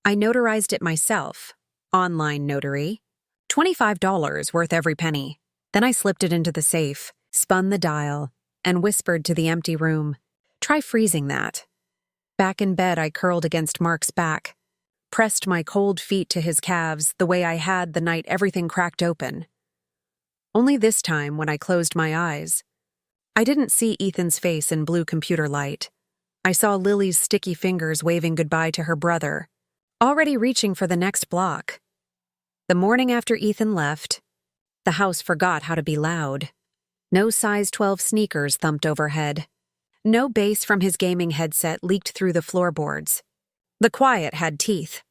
I notarized it myself, online notary. $25 worth every penny. Then I slipped it into the safe, spun the dial, and whispered to the empty room, "Try freezing that." Back in bed, I curled against Mark's back, pressed my cold feet to his calves the way I had the night everything cracked open. Only this time, when I closed my eyes, I didn't see Ethan's face in blue computer light. I saw Lily's sticky fingers waving goodbye to her brother, already reaching for the next block. The morning after Ethan left, the house forgot how to be loud. No size 12 sneakers thumped overhead. No bass from his gaming headset leaked through the floorboards. The quiet had teeth.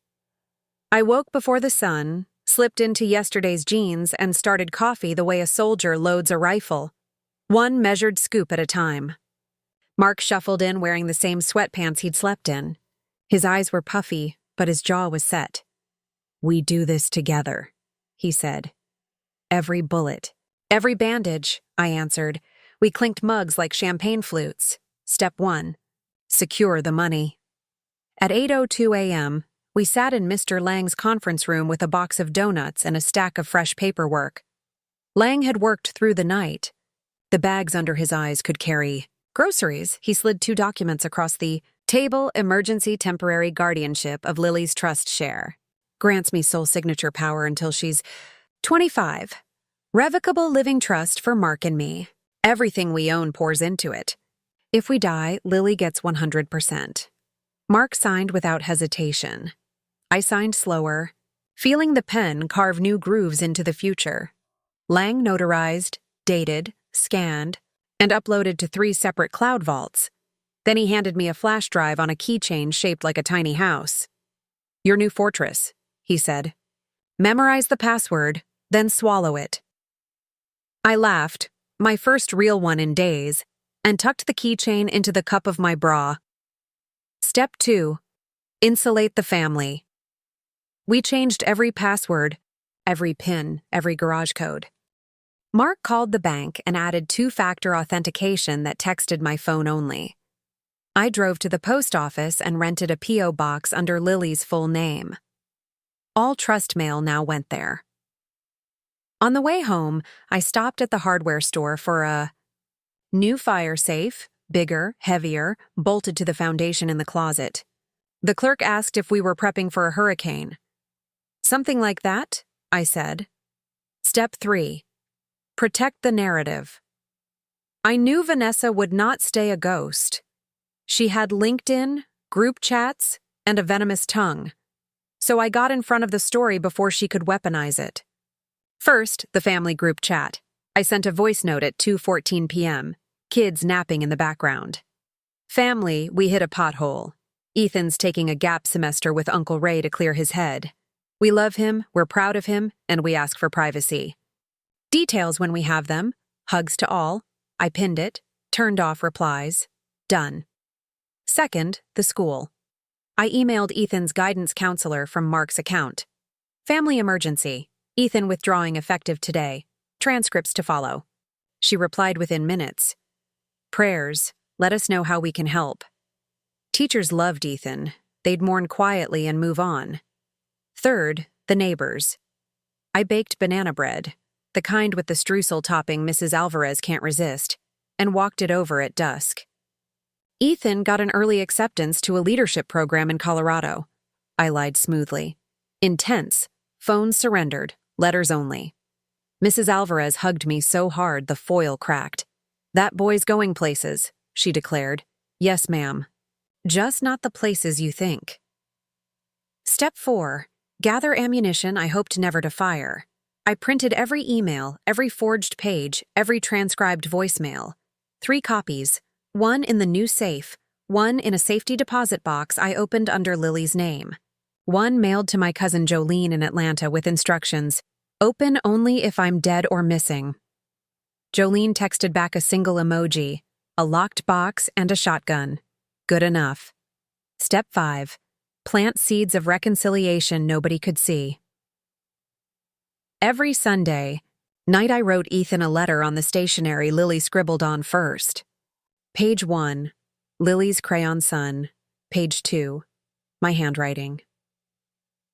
I woke before the sun, slipped into yesterday's jeans, and started coffee the way a soldier loads a rifle, one measured scoop at a time. Mark shuffled in wearing the same sweatpants he'd slept in. His eyes were puffy, but his jaw was set. "We do this together," he said. "Every bullet, every bandage," I answered. We clinked mugs like champagne flutes. Step 1. Secure the money. At 8:02 a.m., we sat in Mr. Lang's conference room with a box of donuts and a stack of fresh paperwork. Lang had worked through the night. The bags under his eyes could carry Groceries, he slid 2 documents across the table. Emergency temporary guardianship of Lily's trust share. Grants me sole signature power until she's 25. Revocable living trust for Mark and me. Everything we own pours into it. If we die, Lily gets 100%. Mark signed without hesitation. I signed slower, feeling the pen carve new grooves into the future. Lang notarized, dated, scanned, and uploaded to 3 separate cloud vaults. Then he handed me a flash drive on a keychain shaped like a tiny house. "Your new fortress," he said. "Memorize the password, then swallow it." I laughed, my first real one in days, and tucked the keychain into the cup of my bra. Step 2. Insulate the family. We changed every password, every PIN, every garage code. Mark called the bank and added 2-factor authentication that texted my phone only. I drove to the post office and rented a P.O. box under Lily's full name. All trust mail now went there. On the way home, I stopped at the hardware store for a new fire safe, bigger, heavier, bolted to the foundation in the closet. The clerk asked if we were prepping for a hurricane. "Something like that," I said. Step 3. Protect the narrative. I knew Vanessa would not stay a ghost. She had LinkedIn, group chats, and a venomous tongue. So I got in front of the story before she could weaponize it. First, the family group chat. I sent a voice note at 2:14 p.m., kids napping in the background. "Family, we hit a pothole. Ethan's taking a gap semester with Uncle Ray to clear his head. We love him, we're proud of him, and we ask for privacy. Details when we have them. Hugs to all." I pinned it, turned off replies. Done. Second, the school. I emailed Ethan's guidance counselor from Mark's account. "Family emergency. Ethan withdrawing effective today. Transcripts to follow." She replied within minutes. "Prayers. Let us know how we can help." Teachers loved Ethan. They'd mourn quietly and move on. Third, the neighbors. I baked banana bread, the kind with the streusel topping Mrs. Alvarez can't resist, and walked it over at dusk. Ethan got an early acceptance to a leadership program in Colorado. I lied smoothly. Intense. Phones surrendered. Letters only. Mrs. Alvarez hugged me so hard the foil cracked. "That boy's going places," she declared. "Yes, ma'am. Just not the places you think." Step 4. Gather ammunition I hoped never to fire. I printed every email, every forged page, every transcribed voicemail. 3 copies, 1 in the new safe, 1 in a safety deposit box I opened under Lily's name. 1 mailed to my cousin Jolene in Atlanta with instructions, "Open only if I'm dead or missing." Jolene texted back a single emoji, a locked box, and a shotgun. Good enough. Step 5. Plant seeds of reconciliation nobody could see. Every Sunday night I wrote Ethan a letter on the stationery Lily scribbled on first. Page 1, Lily's crayon sun. Page 2, my handwriting.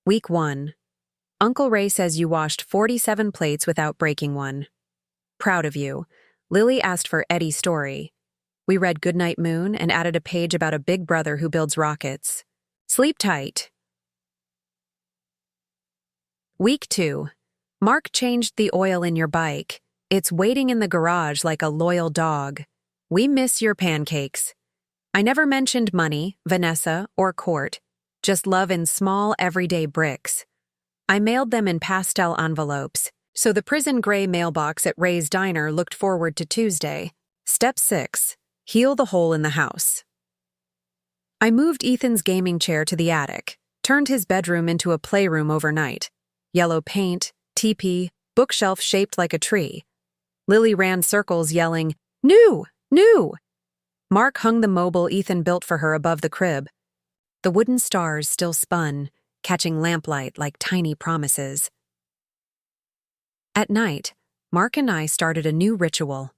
Week 1. Uncle Ray says you washed 47 plates without breaking one. Proud of you. Lily asked for Eddie's story. We read Goodnight Moon and added a page about a big brother who builds rockets. Sleep tight. Week 2. Mark changed the oil in your bike. It's waiting in the garage like a loyal dog. We miss your pancakes. I never mentioned money, Vanessa, or court. Just love in small, everyday bricks. I mailed them in pastel envelopes, so the prison gray mailbox at Ray's Diner looked forward to Tuesday. Step 6. Heal the hole in the house. I moved Ethan's gaming chair to the attic, turned his bedroom into a playroom overnight. Yellow paint, teepee, bookshelf shaped like a tree. Lily ran circles yelling, "New! New!" Mark hung the mobile Ethan built for her above the crib. The wooden stars still spun, catching lamplight like tiny promises. At night, Mark and I started a new ritual.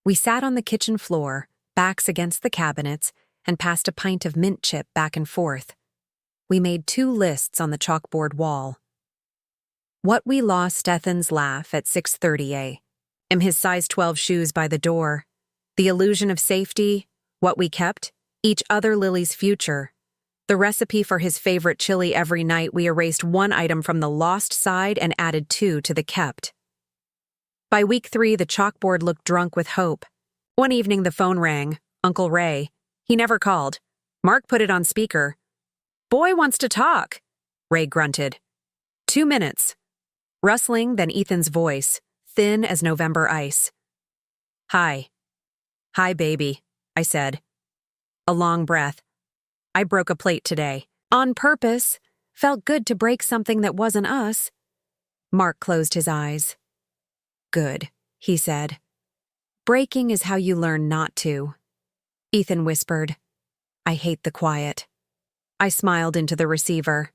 We sat on the kitchen floor, backs against the cabinets, and passed a pint of mint chip back and forth. We made 2 lists on the chalkboard wall. What we lost Ethan's laugh at 6:30 a.m. His size 12 shoes by the door. The illusion of safety, what we kept, each other Lily's future. The recipe for his favorite chili every night, we erased one item from the lost side and added two to the kept. By week 3, the chalkboard looked drunk with hope. One evening the phone rang. Uncle Ray. He never called. Mark put it on speaker. "Boy wants to talk," Ray grunted. 2 minutes. Rustling, then Ethan's voice, thin as November ice. "Hi." "Hi, baby," I said. A long breath. "I broke a plate today. On purpose. Felt good to break something that wasn't us." Mark closed his eyes. "Good," he said. "Breaking is how you learn not to." Ethan whispered, "I hate the quiet." I smiled into the receiver.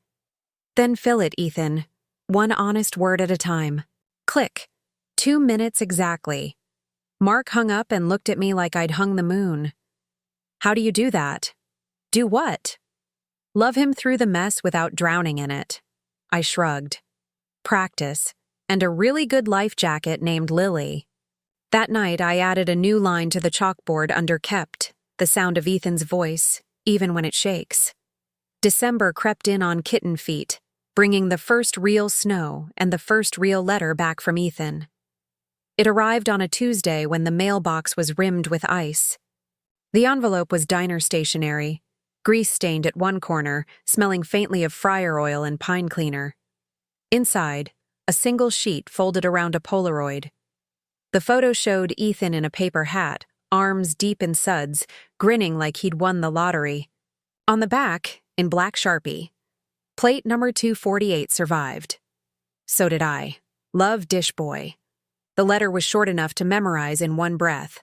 "Then fill it, Ethan. One honest word at a time." Click. 2 minutes exactly. Mark hung up and looked at me like I'd hung the moon. "How do you do that?" "Do what?" "Love him through the mess without drowning in it." I shrugged. "Practice, and a really good life jacket named Lily." That night, I added a new line to the chalkboard under kept, the sound of Ethan's voice, even when it shakes. December crept in on kitten feet, bringing the first real snow and the first real letter back from Ethan. It arrived on a Tuesday when the mailbox was rimmed with ice. The envelope was diner stationery, grease-stained at one corner, smelling faintly of fryer oil and pine cleaner. Inside, a single sheet folded around a Polaroid. The photo showed Ethan in a paper hat, arms deep in suds, grinning like he'd won the lottery. On the back, in black Sharpie, plate number 248 survived. So did I. Love, Dish Boy. The letter was short enough to memorize in one breath.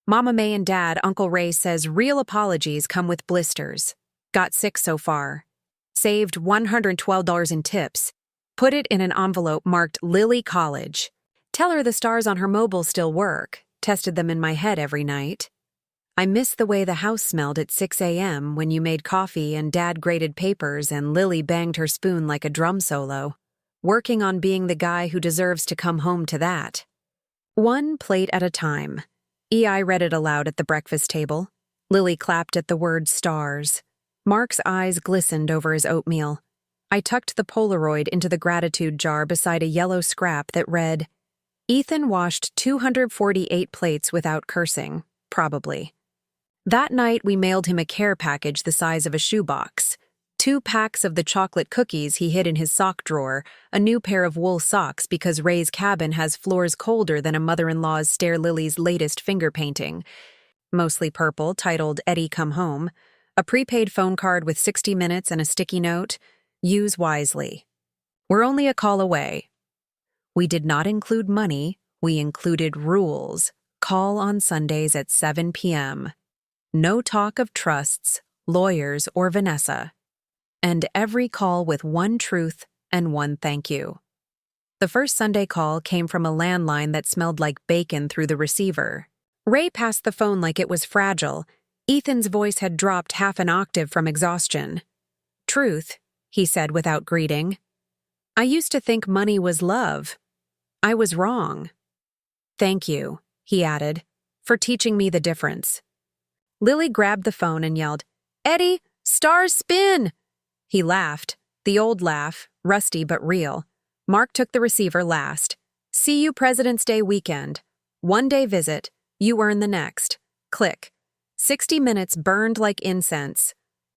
Mama May and Dad, Uncle Ray says real apologies come with blisters. Got 6 so far. Saved $112 in tips. Put it in an envelope marked Lily College. Tell her the stars on her mobile still work. Tested them in my head every night. I miss the way the house smelled at 6 a.m. when you made coffee and Dad graded papers and Lily banged her spoon like a drum solo. Working on being the guy who deserves to come home to that. One plate at a time. EI read it aloud at the breakfast table. Lily clapped at the word stars. Mark's eyes glistened over his oatmeal. I tucked the Polaroid into the gratitude jar beside a yellow scrap that read, "Ethan washed 248 plates without cursing, probably." That night, we mailed him a care package the size of a shoebox. 2 packs of the chocolate cookies he hid in his sock drawer, a new pair of wool socks because Ray's cabin has floors colder than a mother-in-law's Stair Lily's latest finger painting, mostly purple, titled Eddie Come Home, a prepaid phone card with 60 minutes and a sticky note, "Use wisely. We're only a call away." We did not include money, we included rules. Call on Sundays at 7 p.m. No talk of trusts, lawyers, or Vanessa. And every call with one truth and one thank you. The first Sunday call came from a landline that smelled like bacon through the receiver. Ray passed the phone like it was fragile. Ethan's voice had dropped half an octave from exhaustion. "Truth," he said without greeting. "I used to think money was love. I was wrong. Thank you," he added, "for teaching me the difference." Lily grabbed the phone and yelled, "Eddie, stars spin!" He laughed, the old laugh, rusty but real. Mark took the receiver last. "See you President's Day weekend. 1-day visit. You earn the next." Click. 60 minutes burned like incense.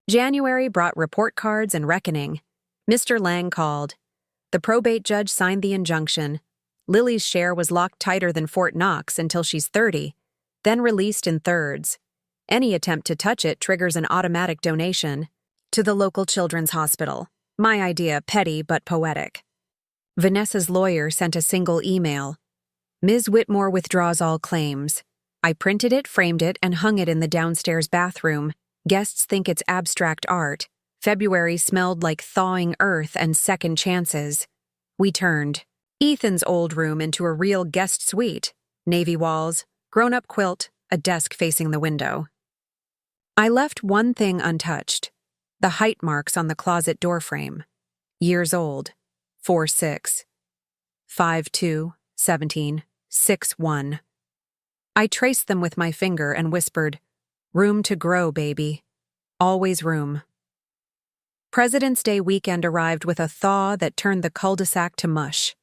January brought report cards and reckoning. Mr. Lang called. The probate judge signed the injunction. Lily's share was locked tighter than Fort Knox until she's 30, then released in thirds. Any attempt to touch it triggers an automatic donation to the local children's hospital. My idea, petty but poetic. Vanessa's lawyer sent a single email. "Ms. Whitmore withdraws all claims." I printed it, framed it, and hung it in the downstairs bathroom. Guests think it's abstract art. February smelled like thawing earth and second chances. We turned Ethan's old room into a real guest suite. Navy walls, grown-up quilt, a desk facing the window. I left one thing untouched. The height marks on the closet doorframe. Years old. 4'6", 5'2", 17, 6'1". I traced them with my finger and whispered, "Room to grow, baby. Always room." President's Day weekend arrived with a thaw that turned the cul-de-sac to mush.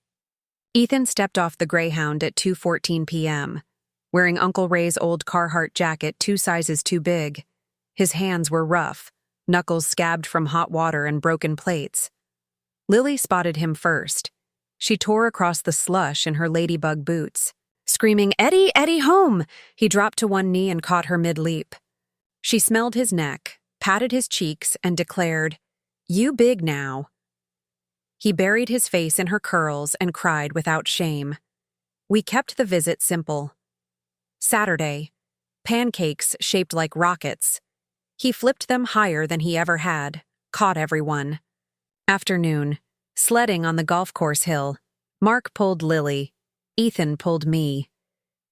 Ethan stepped off the Greyhound at 2:14 p.m., wearing Uncle Ray's old Carhartt jacket 2 sizes too big. His hands were rough, knuckles scabbed from hot water and broken plates. Lily spotted him first. She tore across the slush in her ladybug boots. Screaming, "Eddie, Eddie, home!" He dropped to one knee and caught her mid-leap. She smelled his neck, patted his cheeks, and declared, "You big now." He buried his face in her curls and cried without shame. We kept the visit simple. Saturday, pancakes shaped like rockets. He flipped them higher than he ever had, caught everyone. Afternoon, sledding on the golf course hill. Mark pulled Lily. Ethan pulled me.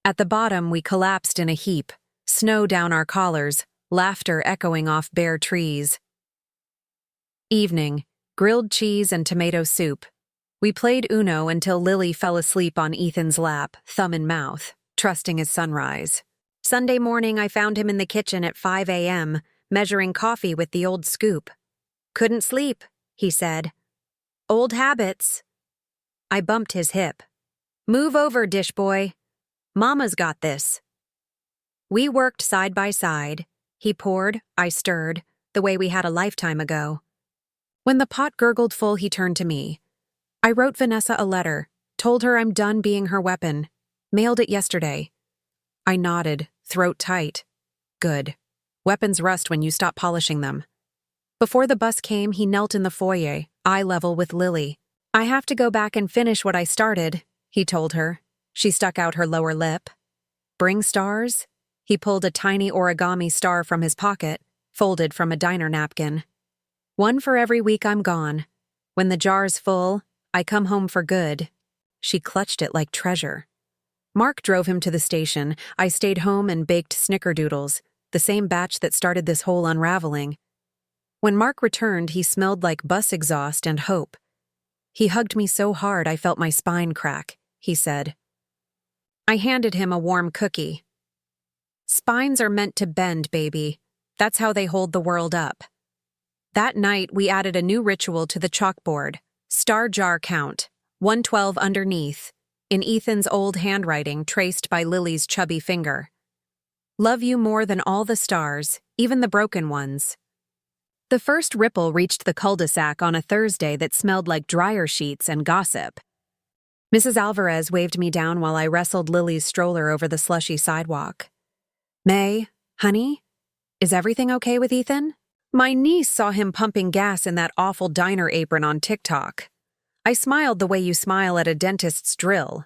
At the bottom, we collapsed in a heap, snow down our collars, laughter echoing off bare trees. Evening, grilled cheese and tomato soup. We played Uno until Lily fell asleep on Ethan's lap, thumb in mouth, trusting his sunrise. Sunday morning, I found him in the kitchen at 5 a.m., measuring coffee with the old scoop. "Couldn't sleep," he said. "Old habits." I bumped his hip. "Move over, dish boy. Mama's got this." We worked side by side. He poured, I stirred, the way we had a lifetime ago. When the pot gurgled full, he turned to me. "I wrote Vanessa a letter, told her I'm done being her weapon. Mailed it yesterday." I nodded, throat tight. "Good. Weapons rust when you stop polishing them." Before the bus came, he knelt in the foyer, eye level with Lily. "I have to go back and finish what I started," he told her. She stuck out her lower lip. "Bring stars?" He pulled a tiny origami star from his pocket, folded from a diner napkin. "One for every week I'm gone. When the jar's full, I come home for good." She clutched it like treasure. Mark drove him to the station. I stayed home and baked snickerdoodles, the same batch that started this whole unraveling. When Mark returned, he smelled like bus exhaust and hope. "He hugged me so hard I felt my spine crack," he said. I handed him a warm cookie. "Spines are meant to bend, baby. That's how they hold the world up." That night, we added a new ritual to the chalkboard. Star jar count, 112 underneath, in Ethan's old handwriting traced by Lily's chubby finger. "Love you more than all the stars, even the broken ones." The first ripple reached the cul-de-sac on a Thursday that smelled like dryer sheets and gossip. Mrs. Alvarez waved me down while I wrestled Lily's stroller over the slushy sidewalk. "May, honey, is everything okay with Ethan?" My niece saw him pumping gas in that awful diner apron on TikTok. I smiled the way you smile at a dentist's drill.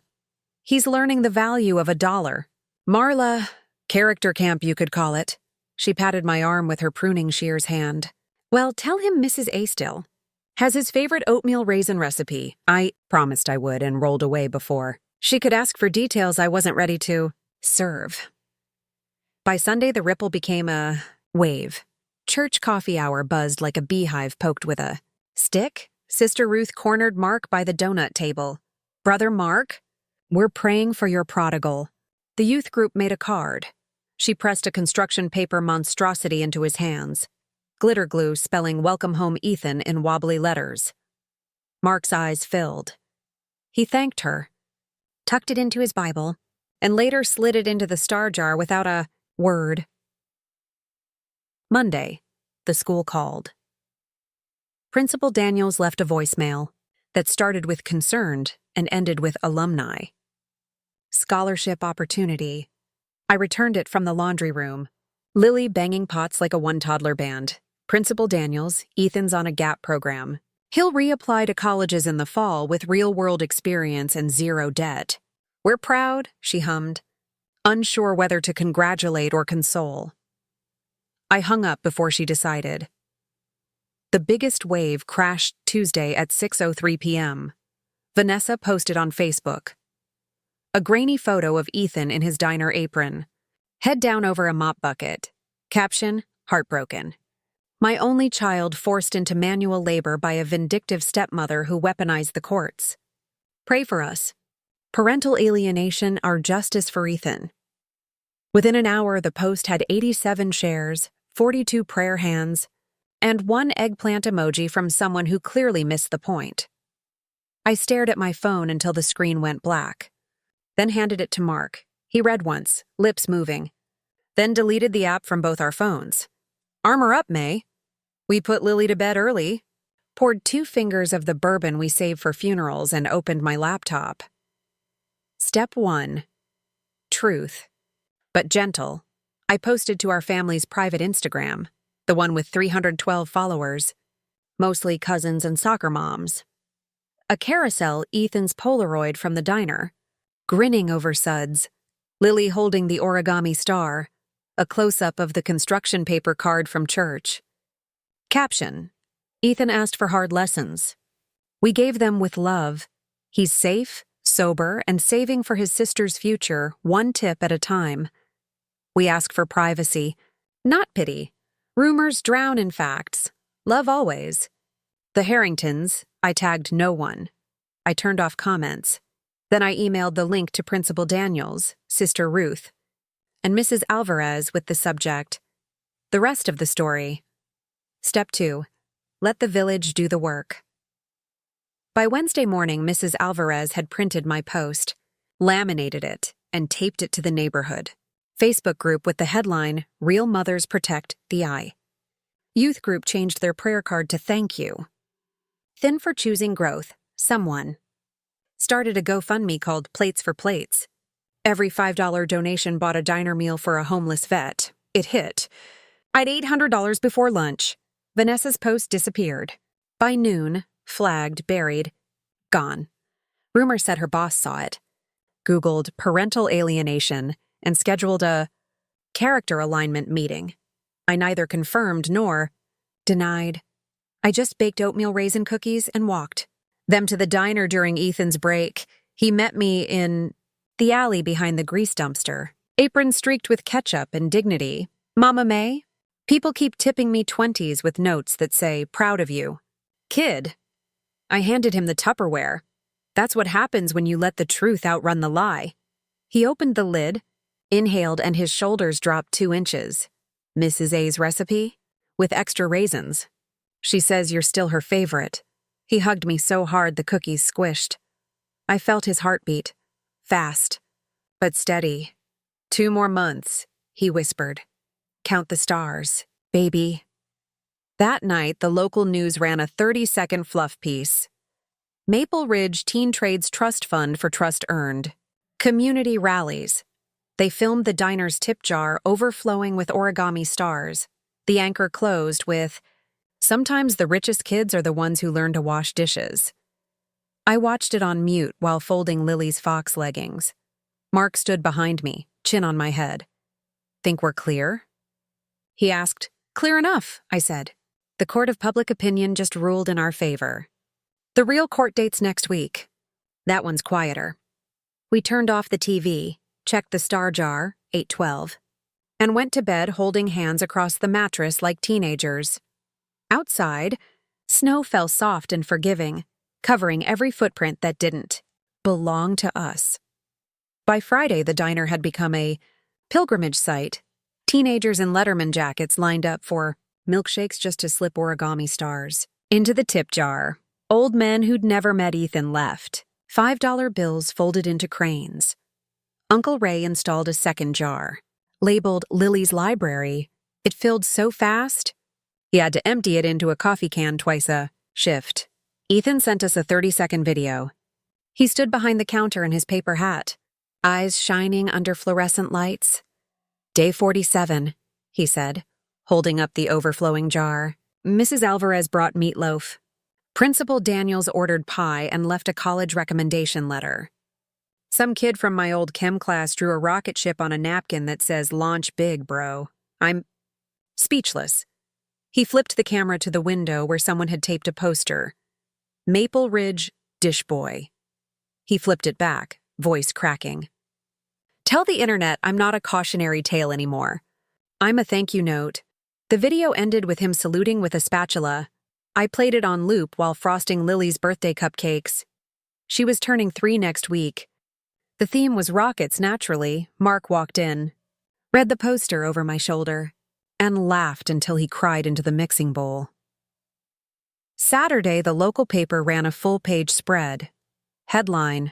"He's learning the value of $1. Marla, character camp you could call it." She patted my arm with her pruning shears hand. "Well, tell him Mrs. A still has his favorite oatmeal raisin recipe. I promised I would and rolled away before she could ask for details I wasn't ready to serve." By Sunday, the ripple became a wave. Church coffee hour buzzed like a beehive poked with a stick. Sister Ruth cornered Mark by the donut table. "Brother Mark, we're praying for your prodigal." The youth group made a card. She pressed a construction paper monstrosity into his hands. Glitter glue spelling "Welcome Home Ethan" in wobbly letters. Mark's eyes filled. He thanked her, tucked it into his Bible, and later slid it into the star jar without a word. Monday, the school called. Principal Daniels left a voicemail that started with concerned and ended with alumni. Scholarship opportunity. I returned it from the laundry room. Lily banging pots like a one-toddler band. Principal Daniels, Ethan's on a GAP program. He'll reapply to colleges in the fall with real-world experience and zero debt. "We're proud," she hummed, unsure whether to congratulate or console. I hung up before she decided. The biggest wave crashed Tuesday at 6:03 p.m. Vanessa posted on Facebook. A grainy photo of Ethan in his diner apron, head down over a mop bucket. Caption, "Heartbroken. My only child forced into manual labor by a vindictive stepmother who weaponized the courts. Pray for us. Parental alienation, our justice for Ethan." Within an hour, the post had 87 shares, 42 prayer hands, and one eggplant emoji from someone who clearly missed the point. I stared at my phone until the screen went black, then handed it to Mark. He read once, lips moving, then deleted the app from both our phones. Armor up, May. We put Lily to bed early, poured 2 fingers of the bourbon we save for funerals, and opened my laptop. Step 1. Truth. But gentle. I posted to our family's private Instagram, the one with 312 followers, mostly cousins and soccer moms. A carousel Ethan's Polaroid from the diner, grinning over suds, Lily holding the origami star, a close-up of the construction paper card from church. Caption: Ethan asked for hard lessons. We gave them with love. He's safe, sober, and saving for his sister's future, 1 tip at a time. We ask for privacy, not pity. Rumors drown in facts. Love always. The Harringtons, I tagged no one. I turned off comments. Then I emailed the link to Principal Daniels, Sister Ruth, and Mrs. Alvarez with the subject, the rest of the story. Step 2. Let the village do the work. By Wednesday morning, Mrs. Alvarez had printed my post, laminated it, and taped it to the neighborhood Facebook group with the headline, Real Mothers Protect the Eye. Youth group changed their prayer card to thank you. Thin for choosing growth, someone started a GoFundMe called Plates for Plates. Every $5 donation bought a diner meal for a homeless vet. It hit. I'd $800 before lunch. Vanessa's post disappeared. By noon, flagged, buried, gone. Rumor said her boss saw it, Googled parental alienation, and scheduled a character alignment meeting. I neither confirmed nor denied. I just baked oatmeal raisin cookies and walked them to the diner during Ethan's break. He met me in the alley behind the grease dumpster, apron streaked with ketchup and dignity. Mama May? People keep tipping me 20s with notes that say, proud of you. Kid. I handed him the Tupperware. That's what happens when you let the truth outrun the lie. He opened the lid, inhaled, and his shoulders dropped 2 inches. Mrs. A's recipe? With extra raisins. She says you're still her favorite. He hugged me so hard the cookies squished. I felt his heartbeat. Fast, but steady. 2 more months, he whispered. Count the stars, baby. That night, the local news ran a 30-second fluff piece. Maple Ridge Teen Trades Trust Fund for Trust Earned. Community rallies. They filmed the diner's tip jar overflowing with origami stars. The anchor closed with, sometimes the richest kids are the ones who learn to wash dishes. I watched it on mute while folding Lily's fox leggings. Mark stood behind me, chin on my head. Think we're clear? He asked. Clear enough, I said. The court of public opinion just ruled in our favor. The real court date's next week. That one's quieter. We turned off the TV, checked the star jar, 8:12, and went to bed holding hands across the mattress like teenagers. Outside, snow fell soft and forgiving, covering every footprint that didn't belong to us. By Friday, the diner had become a pilgrimage site. Teenagers in Letterman jackets lined up for milkshakes just to slip origami stars into the tip jar. Old men who'd never met Ethan left. $5 bills folded into cranes. Uncle Ray installed a second jar. Labeled Lily's Library, it filled so fast, he had to empty it into a coffee can twice a shift. Ethan sent us a 30-second video. He stood behind the counter in his paper hat, eyes shining under fluorescent lights. Day 47, he said, holding up the overflowing jar. Mrs. Alvarez brought meatloaf. Principal Daniels ordered pie and left a college recommendation letter. Some kid from my old chem class drew a rocket ship on a napkin that says, "Launch big, bro." I'm speechless. He flipped the camera to the window where someone had taped a poster. Maple Ridge Dish Boy. He flipped it back, voice cracking. Tell the internet I'm not a cautionary tale anymore. I'm a thank you note. The video ended with him saluting with a spatula. I played it on loop while frosting Lily's birthday cupcakes. She was turning 3 next week. The theme was rockets, naturally. Mark walked in. read the poster over my shoulder, and laughed until he cried into the mixing bowl. Saturday, the local paper ran a full-page spread. Headline,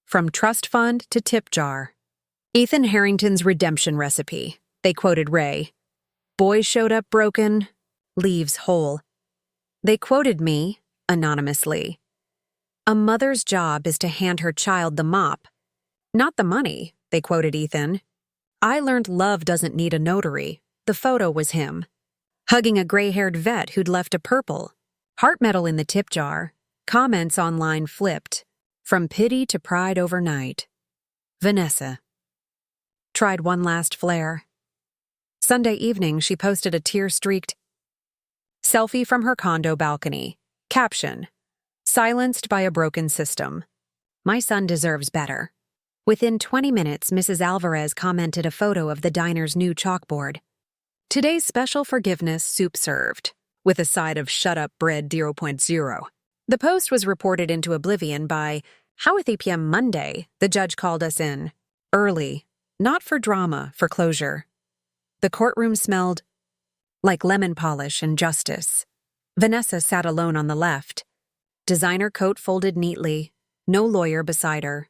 "From Trust Fund to Tip Jar. Ethan Harrington's redemption recipe." They quoted Ray. "Boy showed up broken, leaves whole." They quoted me, anonymously. "A mother's job is to hand her child the mop, not the money," they quoted Ethan. "I learned love doesn't need a notary." The photo was him, hugging a gray-haired vet who'd left a purple heart medal in the tip jar. Comments online flipped, from pity to pride overnight. Vanessa tried one last flare. Sunday evening, she posted a tear-streaked selfie from her condo balcony. Caption, "Silenced by a broken system. My son deserves better." Within 20 minutes, Mrs. Alvarez commented a photo of the diner's new chalkboard. "Today's special forgiveness soup served, with a side of shut-up bread 0.0. The post was reported into oblivion by "How at 8 p.m. Monday, the judge called us in. Early. Not for drama, for closure." The courtroom smelled like lemon polish and justice. Vanessa sat alone on the left. Designer coat folded neatly, no lawyer beside her.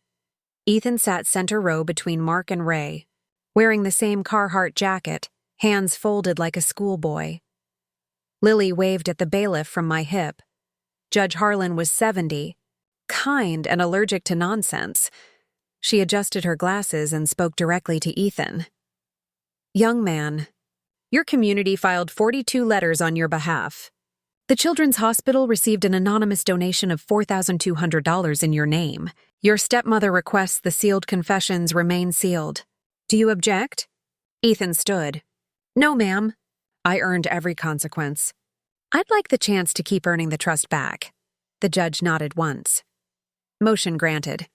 Ethan sat center row between Mark and Ray, wearing the same Carhartt jacket, hands folded like a schoolboy. Lily waved at the bailiff from my hip. Judge Harlan was 70, kind and allergic to nonsense. She adjusted her glasses and spoke directly to Ethan. "Young man, your community filed 42 letters on your behalf. The Children's Hospital received an anonymous donation of $4,200 in your name. Your stepmother requests the sealed confessions remain sealed. Do you object?" Ethan stood. "No, ma'am. I earned every consequence. I'd like the chance to keep earning the trust back." The judge nodded once. Motion granted.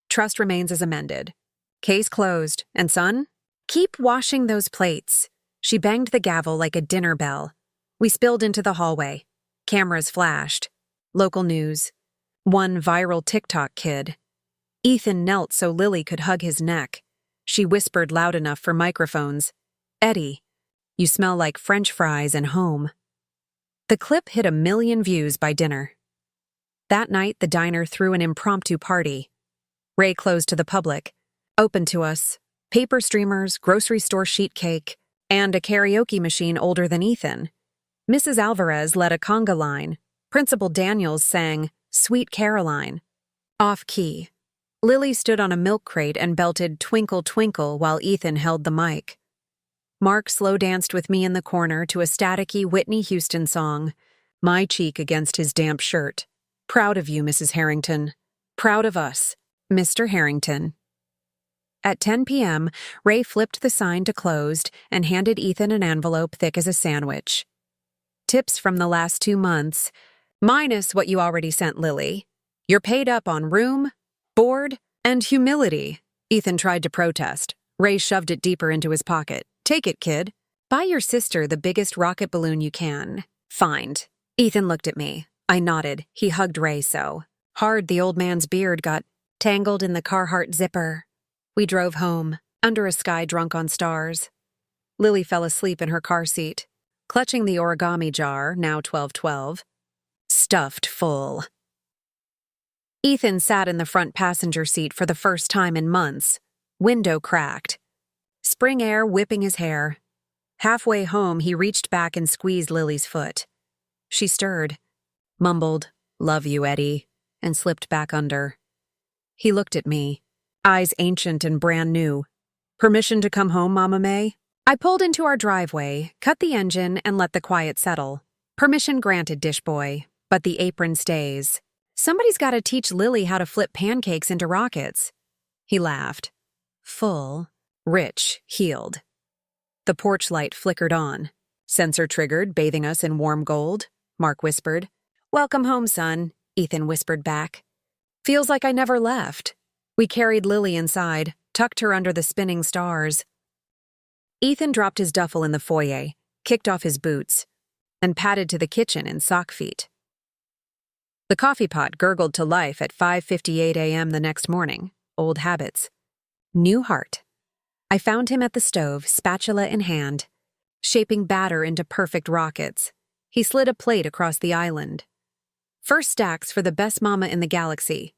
Trust remains as amended. Case closed. And son, keep washing those plates. She banged the gavel like a dinner bell. We spilled into the hallway. Cameras flashed. Local news. One viral TikTok kid. Ethan knelt so Lily could hug his neck. She whispered loud enough for microphones. "Eddie, you smell like French fries and home." The clip hit 1 million views by dinner. That night, the diner threw an impromptu party. Ray closed to the public. Open to us. Paper streamers, grocery store sheet cake, and a karaoke machine older than Ethan. Mrs. Alvarez led a conga line. Principal Daniels sang "Sweet Caroline." Off-key. Lily stood on a milk crate and belted "Twinkle, Twinkle" while Ethan held the mic. Mark slow danced with me in the corner to a staticky Whitney Houston song, my cheek against his damp shirt. "Proud of you, Mrs. Harrington. Proud of us, Mr. Harrington." At 10 p.m., Ray flipped the sign to closed and handed Ethan an envelope thick as a sandwich. "Tips from the last 2 months, minus what you already sent Lily. You're paid up on room, board, and humility." Ethan tried to protest. Ray shoved it deeper into his pocket. "Take it, kid. Buy your sister the biggest rocket balloon you can find." Ethan looked at me. I nodded. He hugged Ray so hard the old man's beard got tangled in the Carhartt zipper. We drove home, under a sky drunk on stars. Lily fell asleep in her car seat, clutching the origami jar, now 12/12, stuffed full. Ethan sat in the front passenger seat for the first time in months, window cracked, spring air whipping his hair. Halfway home, he reached back and squeezed Lily's foot. She stirred, mumbled, "Love you, Eddie," and slipped back under. He looked at me, eyes ancient and brand new. "Permission to come home, Mama May?" I pulled into our driveway, cut the engine, and let the quiet settle. Permission granted, dish boy, but the apron stays. Somebody's got to teach Lily how to flip pancakes into rockets. He laughed. Full, rich, healed. The porch light flickered on. "Sensor triggered, bathing us in warm gold," Mark whispered. "Welcome home, son," Ethan whispered back. "Feels like I never left." We carried Lily inside, tucked her under the spinning stars. Ethan dropped his duffel in the foyer, kicked off his boots, and padded to the kitchen in sock feet. The coffee pot gurgled to life at 5:58 a.m. the next morning. Old habits. New heart. I found him at the stove, spatula in hand, shaping batter into perfect rockets. He slid a plate across the island. First stacks for the best mama in the galaxy.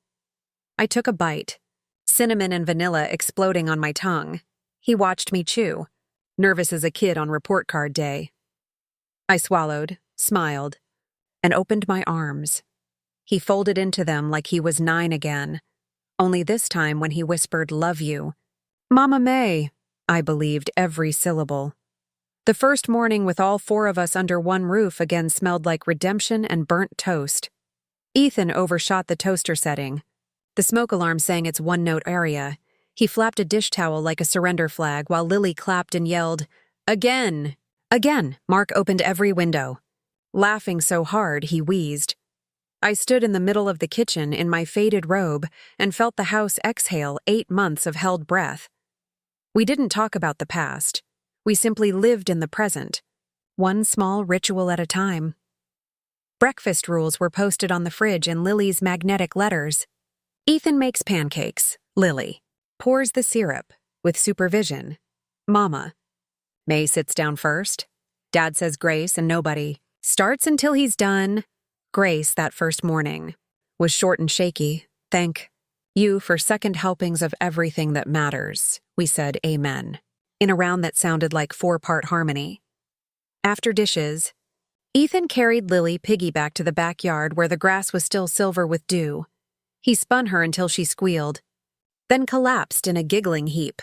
I took a bite, cinnamon and vanilla exploding on my tongue. He watched me chew, nervous as a kid on report card day. I swallowed, smiled, and opened my arms. He folded into them like he was 9 again, only this time when he whispered, "Love you." "Mama May," I believed every syllable. The first morning with all 4 of us under one roof again smelled like redemption and burnt toast. Ethan overshot the toaster setting. The smoke alarm sang its one-note aria. He flapped a dish towel like a surrender flag while Lily clapped and yelled, "Again!" Again, Mark opened every window. Laughing so hard, he wheezed. I stood in the middle of the kitchen in my faded robe and felt the house exhale 8 months of held breath. We didn't talk about the past. We simply lived in the present, one small ritual at a time. Breakfast rules were posted on the fridge in Lily's magnetic letters. Ethan makes pancakes. Lily pours the syrup with supervision. Mama. May sits down first. Dad says grace and nobody starts until he's done. Grace that first morning was short and shaky. "Thank you for second helpings of everything that matters," we said amen, in a round that sounded like 4-part harmony. After dishes, Ethan carried Lily piggyback to the backyard where the grass was still silver with dew. He spun her until she squealed, then collapsed in a giggling heap.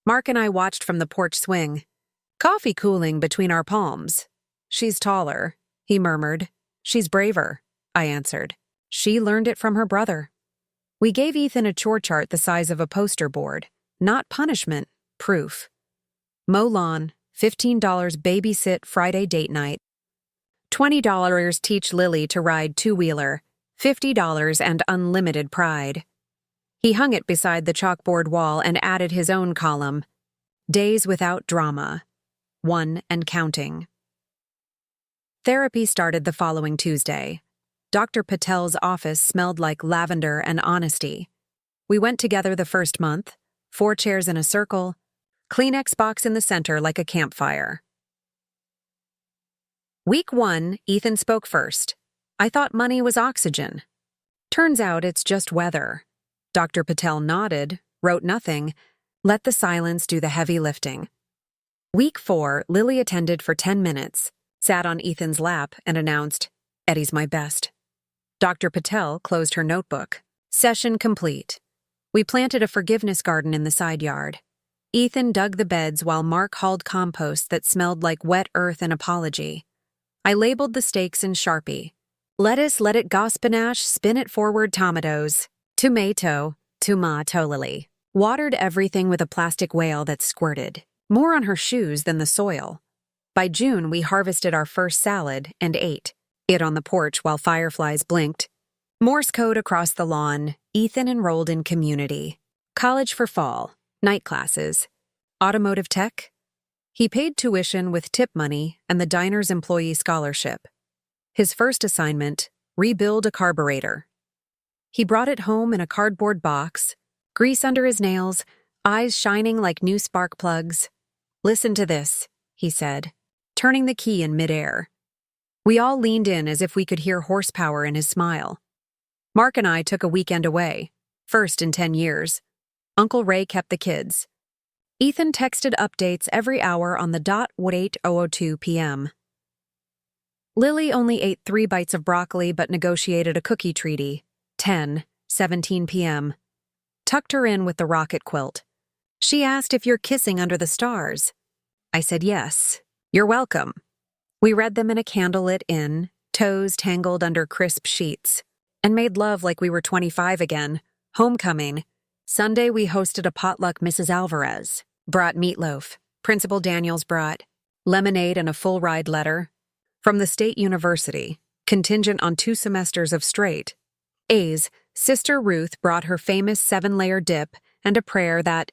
Mark and I watched from the porch swing, coffee cooling between our palms. "She's taller," he murmured. "She's braver," I answered. "She learned it from her brother." We gave Ethan a chore chart the size of a poster board. Not punishment, proof. Mow lawn, $15 babysit Friday date night. $20 teach Lily to ride two-wheeler, $50 and unlimited pride. He hung it beside the chalkboard wall and added his own column, "Days without drama, 1 and counting." Therapy started the following Tuesday. Dr. Patel's office smelled like lavender and honesty. We went together the first month, 4 chairs in a circle, Kleenex box in the center like a campfire. Week 1, Ethan spoke first. I thought money was oxygen. Turns out it's just weather. Dr. Patel nodded, wrote nothing, let the silence do the heavy lifting. Week 4, Lily attended for 10 minutes, sat on Ethan's lap, and announced, "Eddie's my best." Dr. Patel closed her notebook. Session complete. We planted a forgiveness garden in the side yard. Ethan dug the beds while Mark hauled compost that smelled like wet earth and apology. I labeled the stakes in Sharpie. Lettuce, let it go spinach, spin it forward tomatoes. Tomato, Lily. Watered everything with a plastic whale that squirted, more on her shoes than the soil. By June, we harvested our first salad and ate it on the porch while fireflies blinked. Morse code across the lawn. Ethan enrolled in community. College for fall. Night classes. Automotive tech. He paid tuition with tip money and the diner's employee scholarship. His first assignment, rebuild a carburetor. He brought it home in a cardboard box, grease under his nails, eyes shining like new spark plugs. "Listen to this," he said, turning the key in midair. We all leaned in as if we could hear horsepower in his smile. Mark and I took a weekend away, first in 10 years. Uncle Ray kept the kids. Ethan texted updates every hour on the dot at 8:02 p.m. Lily only ate 3 bites of broccoli but negotiated a cookie treaty. 10:17 p.m. Tucked her in with the rocket quilt. She asked if you're kissing under the stars. I said yes. You're welcome. We read them in a candlelit inn, toes tangled under crisp sheets, and made love like we were 25 again. Homecoming. Sunday we hosted a potluck. Mrs. Alvarez brought meatloaf. Principal Daniels brought lemonade and a full ride letter. From the State University, contingent on 2 semesters of straight A's, Sister Ruth brought her famous 7-layer dip and a prayer that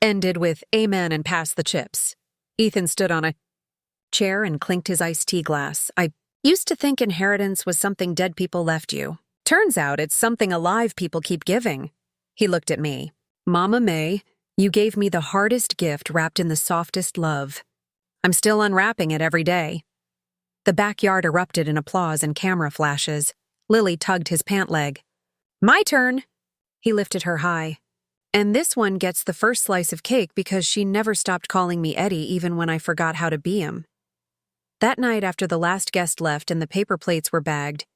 ended with "Amen and pass the chips." Ethan stood on a chair and clinked his iced tea glass. I used to think inheritance was something dead people left you. Turns out it's something alive people keep giving. He looked at me. "Mama May, You gave me the hardest gift wrapped in the softest love. I'm still unwrapping it every day." The backyard erupted in applause and camera flashes. Lily tugged his pant leg. "My turn!" He lifted her high. "And this one gets the first slice of cake because she never stopped calling me Eddie even when I forgot how to be him." That night, after the last guest left and the paper plates were bagged,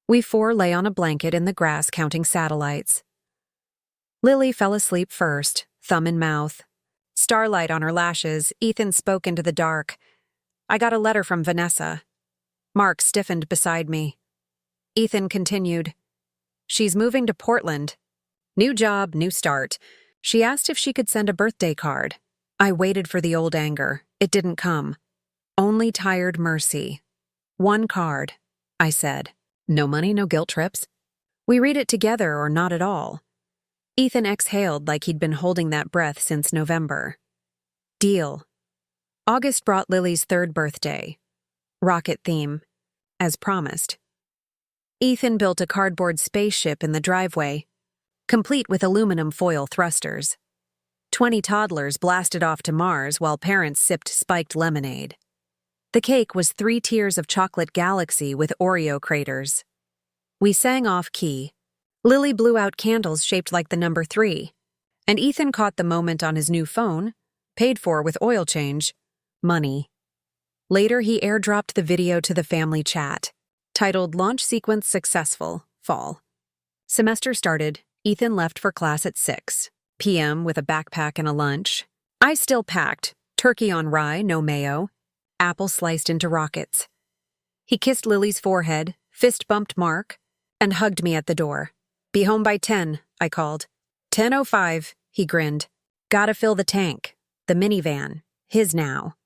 we four lay on a blanket in the grass counting satellites. Lily fell asleep first, thumb in mouth. Starlight on her lashes, Ethan spoke into the dark. "I got a letter from Vanessa." Mark stiffened beside me. Ethan continued. "She's moving to Portland. New job, new start. She asked if she could send a birthday card." I waited for the old anger. It didn't come. Only tired mercy. "One card," I said. "No money, no guilt trips. We read it together or not at all." Ethan exhaled like he'd been holding that breath since November. "Deal." August brought Lily's third birthday. Rocket theme, as promised. Ethan built a cardboard spaceship in the driveway, complete with aluminum foil thrusters. 20 toddlers blasted off to Mars while parents sipped spiked lemonade. The cake was 3 tiers of chocolate galaxy with Oreo craters. We sang off-key. Lily blew out candles shaped like the number 3, and Ethan caught the moment on his new phone, paid for with oil change, money. Later, he airdropped the video to the family chat, titled "Launch Sequence Successful, Fall." Semester started. Ethan left for class at 6 p.m. with a backpack and a lunch. I still packed, turkey on rye, no mayo, apple sliced into rockets. He kissed Lily's forehead, fist-bumped Mark, and hugged me at the door. "Be home by 10, I called. 10:05, he grinned. "Gotta fill the tank. The minivan. His now."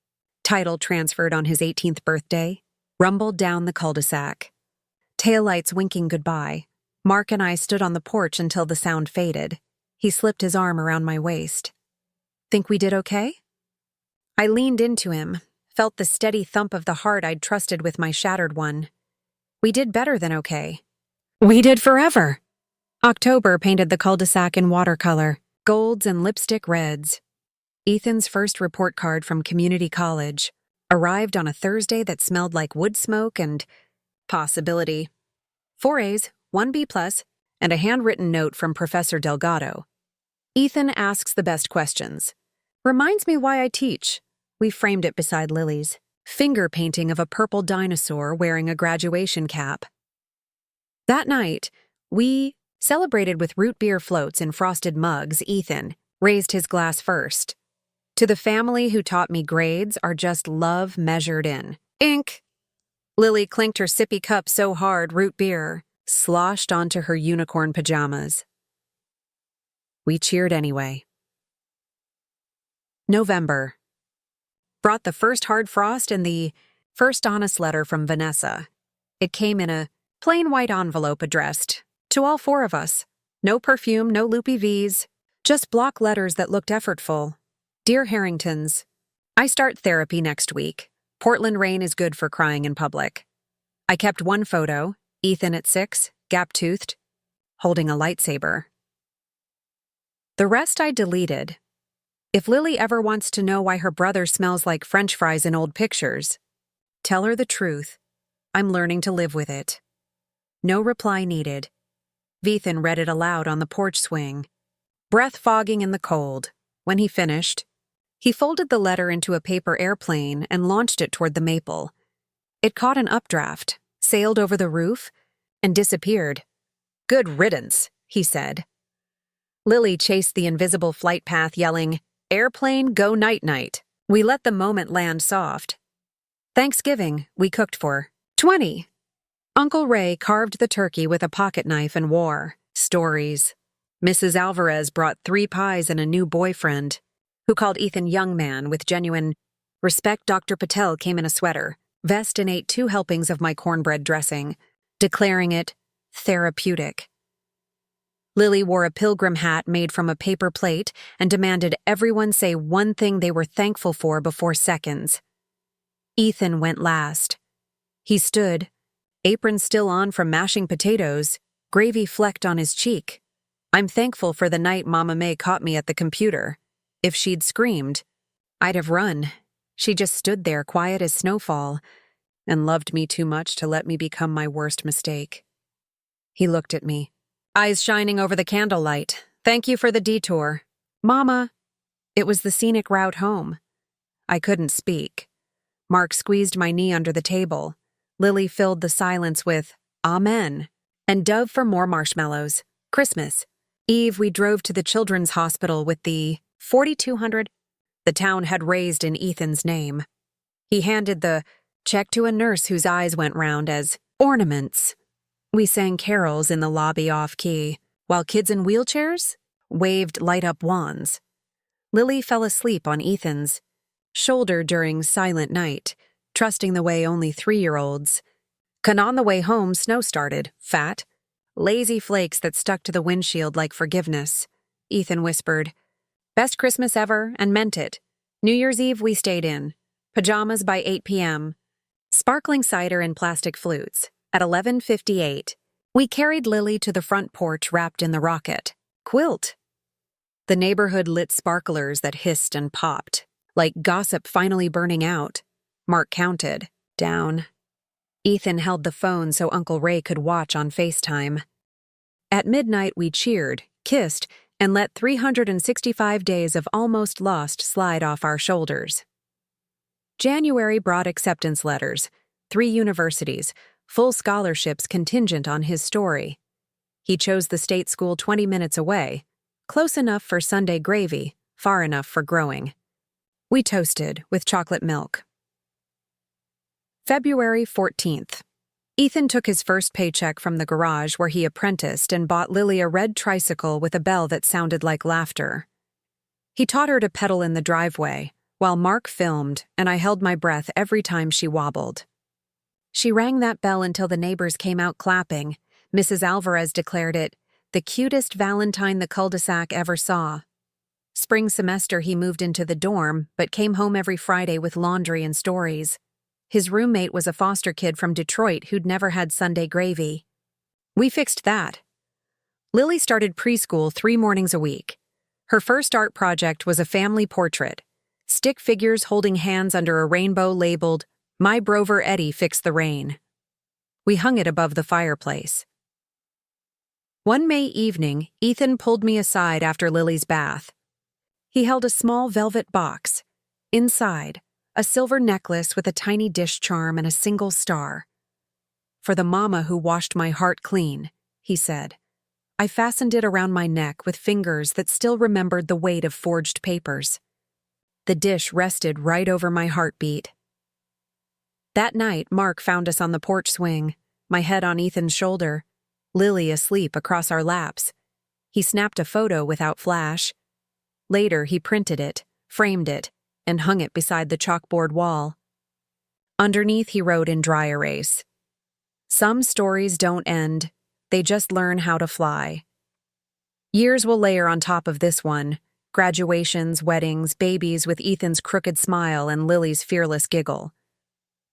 Title transferred on his 18th birthday. Rumbled down the cul-de-sac. Taillights winking goodbye. Mark and I stood on the porch until the sound faded. He slipped his arm around my waist. "Think we did okay?" I leaned into him, felt the steady thump of the heart I'd trusted with my shattered one. "We did better than okay. We did forever." October painted the cul-de-sac in watercolor, golds and lipstick reds. Ethan's first report card from community college arrived on a Thursday that smelled like wood smoke and possibility. 4 A's, 1 B+, and a handwritten note from Professor Delgado. Ethan asks the best questions. Reminds me why I teach. We framed it beside Lily's. Finger painting of a purple dinosaur wearing a graduation cap. That night, we celebrated with root beer floats in frosted mugs. Ethan raised his glass first. "To the family who taught me grades are just love measured in ink." Lily clinked her sippy cup so hard root beer sloshed onto her unicorn pajamas. We cheered anyway. November. Brought the first hard frost and the first honest letter from Vanessa. It came in a plain white envelope addressed to all 4 of us. No perfume, no loopy V's, just block letters that looked effortful. "Dear Harringtons, I start therapy next week. Portland rain is good for crying in public." I kept one photo, Ethan at 6, gap-toothed, holding a lightsaber. The rest I deleted. If Lily ever wants to know why her brother smells like French fries in old pictures, tell her the truth. I'm learning to live with it. No reply needed. Ethan read it aloud on the porch swing, breath fogging in the cold. When he finished, he folded the letter into a paper airplane and launched it toward the maple. It caught an updraft, sailed over the roof, and disappeared. "Good riddance," he said. Lily chased the invisible flight path, yelling, "Airplane, go night-night." We let the moment land soft. Thanksgiving, we cooked for 20. Uncle Ray carved the turkey with a pocket knife and wore stories. Mrs. Alvarez brought 3 pies and a new boyfriend, who called Ethan young man with genuine respect. Dr. Patel came in a sweater, vest, and ate 2 helpings of my cornbread dressing, declaring it therapeutic. Lily wore a pilgrim hat made from a paper plate and demanded everyone say one thing they were thankful for before seconds. Ethan went last. He stood, apron still on from mashing potatoes, gravy flecked on his cheek. "I'm thankful for the night Mama May caught me at the computer," If she'd screamed, I'd have run. She just stood there, quiet as snowfall, and loved me too much to let me become my worst mistake. He looked at me, eyes shining over the candlelight. Thank you for the detour. Mama. It was the scenic route home. I couldn't speak. Mark squeezed my knee under the table. Lily filled the silence with, Amen, and dove for more marshmallows. Christmas Eve, we drove to the children's hospital with the 4,200 the town had raised in Ethan's name. He handed the check to a nurse whose eyes went round as ornaments. We sang carols in the lobby off-key, while kids in wheelchairs waved light-up wands. Lily fell asleep on Ethan's shoulder during Silent Night, trusting the way only 3-year-olds. And on the way home, snow started, fat, lazy flakes that stuck to the windshield like forgiveness. Ethan whispered, Best Christmas ever, and meant it. New Year's Eve we stayed in. Pajamas by 8 p.m. Sparkling cider and plastic flutes. At 11:58, we carried Lily to the front porch wrapped in the rocket. Quilt. The neighborhood lit sparklers that hissed and popped, like gossip finally burning out. Mark counted. Down. Ethan held the phone so Uncle Ray could watch on FaceTime. At midnight we cheered, kissed, and let 365 days of almost lost slide off our shoulders. January brought acceptance letters, 3 universities, full scholarships contingent on his story. He chose the state school 20 minutes away, close enough for Sunday gravy, far enough for growing. We toasted with chocolate milk. February 14th. Ethan took his first paycheck from the garage where he apprenticed and bought Lily a red tricycle with a bell that sounded like laughter. He taught her to pedal in the driveway, while Mark filmed, and I held my breath every time she wobbled. She rang that bell until the neighbors came out clapping. Mrs. Alvarez declared it the cutest Valentine the cul-de-sac ever saw. Spring semester he moved into the dorm, but came home every Friday with laundry and stories. His roommate was a foster kid from Detroit who'd never had Sunday gravy. We fixed that. Lily started preschool 3 mornings a week. Her first art project was a family portrait, stick figures holding hands under a rainbow labeled, My Brover Eddie Fixed the Rain. We hung it above the fireplace. One May evening, Ethan pulled me aside after Lily's bath. He held a small velvet box. Inside, a silver necklace with a tiny dish charm and a single star. For the mama who washed my heart clean, he said. I fastened it around my neck with fingers that still remembered the weight of forged papers. The dish rested right over my heartbeat. That night, Mark found us on the porch swing, my head on Ethan's shoulder, Lily asleep across our laps. He snapped a photo without flash. Later, he printed it, framed it, and hung it beside the chalkboard wall. Underneath, he wrote in dry erase, Some stories don't end, they just learn how to fly. Years will layer on top of this one, graduations, weddings, babies with Ethan's crooked smile and Lily's fearless giggle.